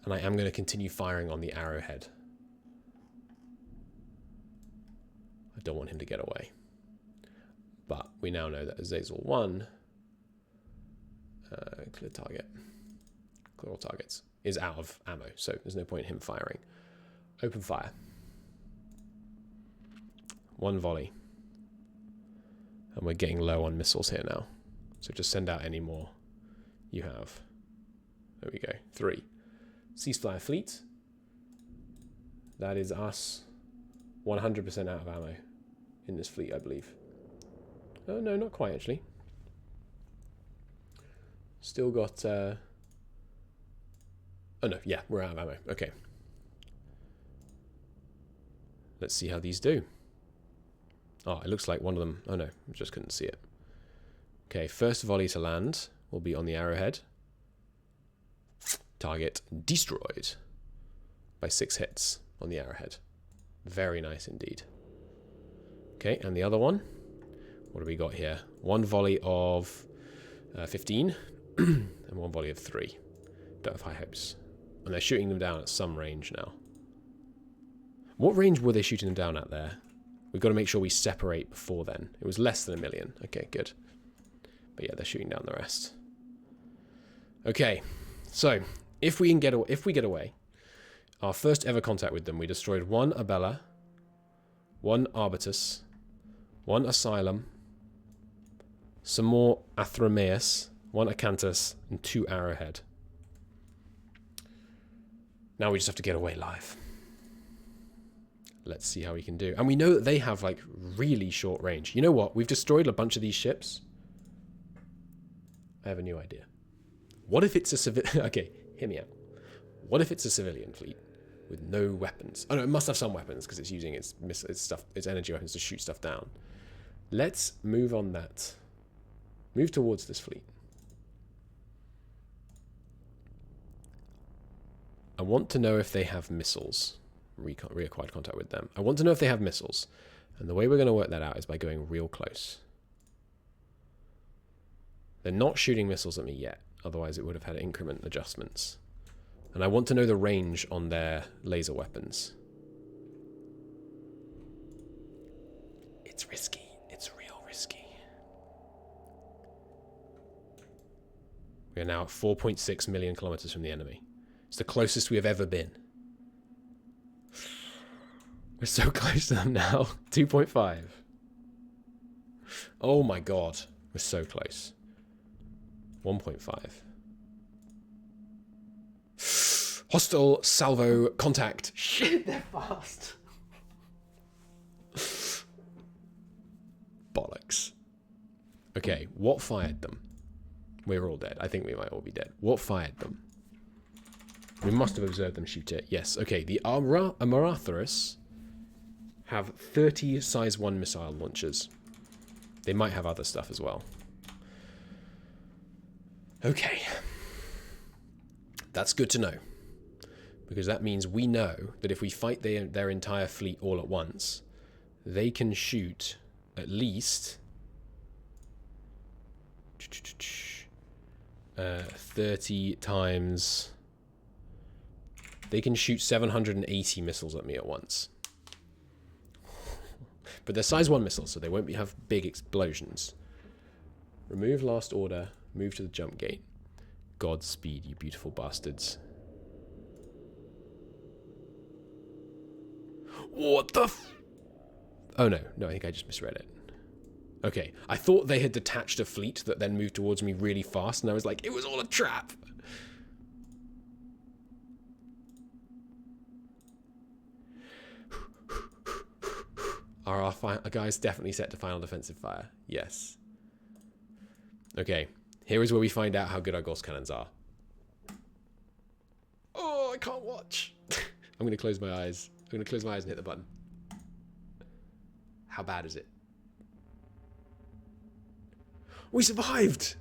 And I am going to continue firing on the Arrowhead. I don't want him to get away. But we now know that Azazel 1, clear target, clear all targets, is out of ammo, so there's no point in him firing. Open fire. 1 volley. And we're getting low on missiles here now. So just send out any more you have. There we go. 3. Ceasefire fleet. That is us 100% out of ammo in this fleet, I believe. Oh, no, not quite, actually. Still got... Oh, no, yeah, we're out of ammo. Okay. Let's see how these do. Oh, it looks like one of them... Oh, no, I just couldn't see it. Okay, first volley to land will be on the Arrowhead. Target destroyed by 6 hits on the Arrowhead. Very nice indeed. Okay, and the other one. What do we got here? 1 volley of 15 and 1 volley of 3. Don't have high hopes. And they're shooting them down at some range now. What range were they shooting them down at there? We've got to make sure we separate before then. It was less than 1 million. Okay, good. But yeah, they're shooting down the rest. Okay, so if we get away, our first ever contact with them, we destroyed 1 Abella, 1 Arbitus, 1 Asylum, some more Athromaeus, 1 Acanthus, and 2 Arrowhead. Now we just have to get away live. Let's see how we can do. And we know that they have, like, really short range. You know what? We've destroyed a bunch of these ships. I have a new idea. What if it's a civilian... Okay, hear me out. What if it's a civilian fleet with no weapons? Oh, no, it must have some weapons because it's using its energy weapons to shoot stuff down. Let's move on that. Move towards this fleet. I want to know if they have missiles. Reacquired contact with them. I want to know if they have missiles. And the way we're going to work that out is by going real close. They're not shooting missiles at me yet. Otherwise it would have had increment adjustments. And I want to know the range on their laser weapons. It's risky. It's real risky. We are now at 4.6 million kilometers from the enemy. It's the closest we have ever been. We're so close to them now. 2.5. Oh my god. We're so close. 1.5. Hostile salvo contact. Shit, they're fast. Bollocks. Okay, what fired them? We're all dead. I think we might all be dead. What fired them? We must have observed them shoot it. Yes, okay. The Amoratharis have 30 size 1 missile launchers. They might have other stuff as well. Okay. That's good to know. Because that means we know that if we fight their entire fleet all at once, they can shoot at least 30 times... They can shoot 780 missiles at me at once. But they're size 1 missiles, so they won't have big explosions. Remove last order. Move to the jump gate. Godspeed, you beautiful bastards. What the f... Oh, no. No, I think I just misread it. Okay. I thought they had detached a fleet that then moved towards me really fast, and I was like, it was all a trap. Are our guys definitely set to final defensive fire? Yes. Okay. Here is where we find out how good our Gauss cannons are. Oh, I can't watch. I'm going to close my eyes. I'm going to close my eyes and hit the button. How bad is it? We survived!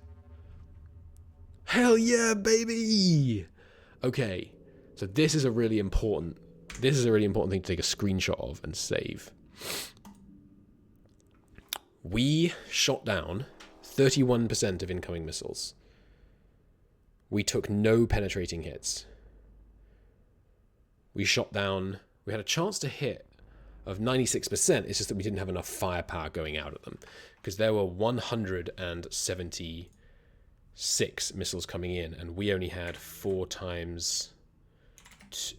Hell yeah, baby! Okay. So this is a really important... This is a really important thing to take a screenshot of and save. We shot down 31% of incoming missiles. We took no penetrating hits. We shot down... We had a chance to hit of 96%. It's just that we didn't have enough firepower going out at them. Because there were 176 missiles coming in, and we only had 4 times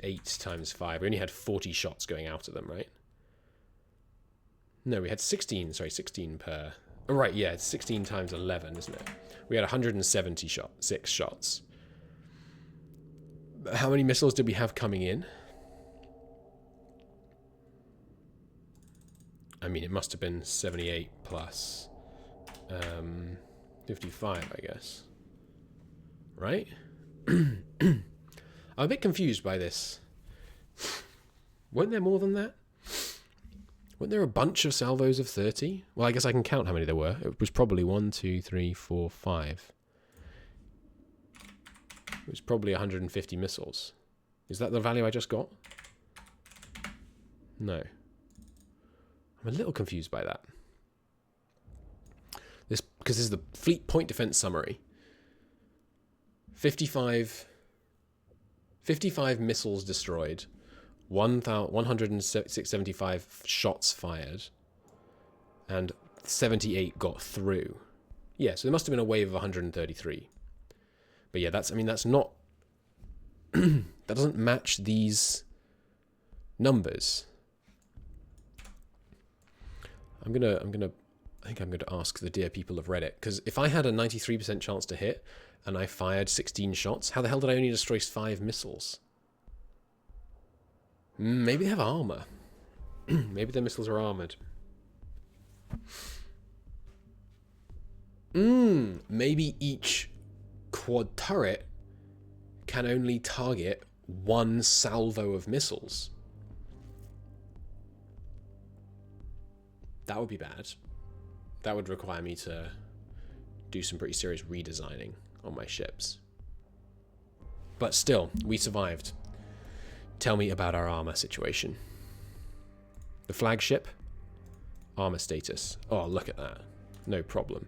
8 times 5. We only had 40 shots going out at them, right? No, we had 16 per... Oh, right, yeah, it's 16 times 11, isn't it? We had 176 shots. How many missiles did we have coming in? I mean, it must have been 78 plus 55, I guess. Right? I'm a bit confused by this. Weren't there more than that? Weren't there a bunch of salvos of 30? Well, I guess I can count how many there were. It was probably 1, 2, 3, 4, 5. It was probably 150 missiles. Is that the value I just got? No. I'm a little confused by that. Because this is the Fleet Point Defense Summary. 55 missiles destroyed. 175 shots fired. And 78 got through. Yeah, so there must have been a wave of 133. But yeah, that's not... that doesn't match these numbers. I think I'm gonna ask the dear people of Reddit, because if I had a 93% chance to hit and I fired 16 shots, how the hell did I only destroy 5 missiles? Maybe they have armor. Maybe their missiles are armored. Maybe each quad turret can only target one salvo of missiles. That would be bad. That would require me to do some pretty serious redesigning on my ships. But still, we survived. Tell me about our armor situation. The flagship, armor status. Oh, look at that. No problem.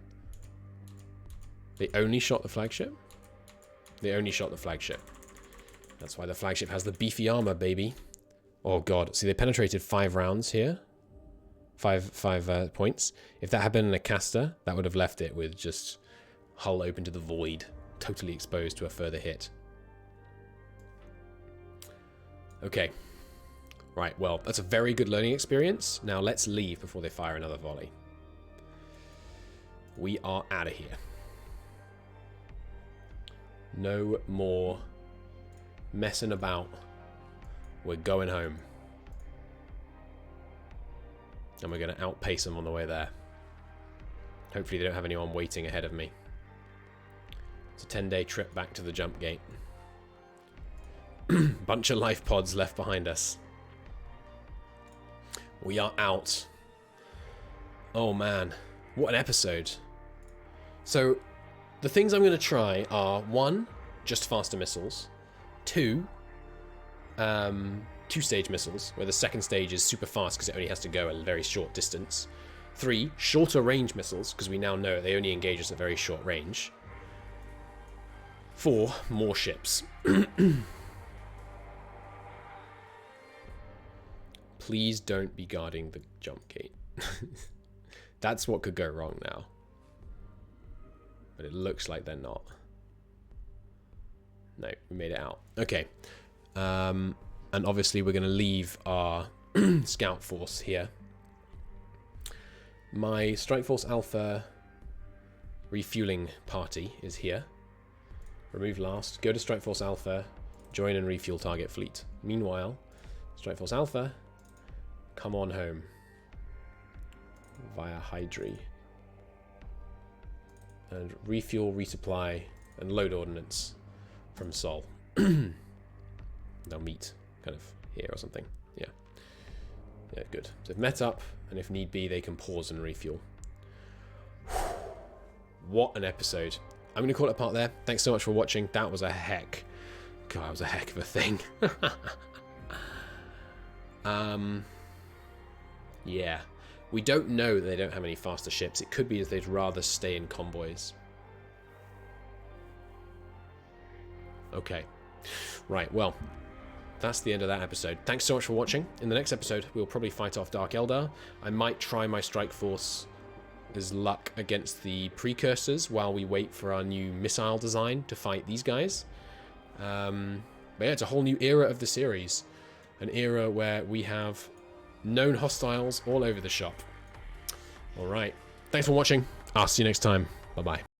They only shot the flagship? They only shot the flagship. That's why the flagship has the beefy armor, baby. Oh god. See, they penetrated 5 rounds here. Five points. If that had been in a caster, that would have left it with just hull open to the void, totally exposed to a further hit. Okay. Right, well, that's a very good learning experience. Now let's leave before they fire another volley. We are out of here. No more messing about. We're going home. And we're going to outpace them on the way there. Hopefully they don't have anyone waiting ahead of me. It's a 10-day trip back to the jump gate. Bunch of life pods left behind us. We are out. Oh man, what an episode. So, the things I'm going to try are 1, just faster missiles. 2, two-stage missiles, where the second stage is super fast because it only has to go a very short distance. 3, shorter range missiles, because we now know they only engage us at very short range. 4, more ships. Please don't be guarding the jump gate. That's what could go wrong now. But it looks like they're not. No, we made it out. Okay. And obviously we're going to leave our scout force here. My Strike Force Alpha refueling party is here. Remove last. Go to Strike Force Alpha. Join and refuel target fleet. Meanwhile, Strike Force Alpha, come on home. Via Hydri. And refuel, resupply, and load ordnance from Sol. They'll meet kind of here or something. Yeah. Yeah, good. So they've met up, and if need be, they can pause and refuel. What an episode. I'm going to call it a part there. Thanks so much for watching. That was a heck. God, that was a heck of a thing. Yeah. We don't know that they don't have any faster ships. It could be that they'd rather stay in convoys. Okay. Right, well, that's the end of that episode. Thanks so much for watching. In the next episode, we'll probably fight off Dark Eldar. I might try my Strike Force's luck against the Precursors while we wait for our new missile design to fight these guys. But yeah, it's a whole new era of the series. An era where we have known hostiles all over the shop. Alright. Thanks for watching. I'll see you next time. Bye-bye.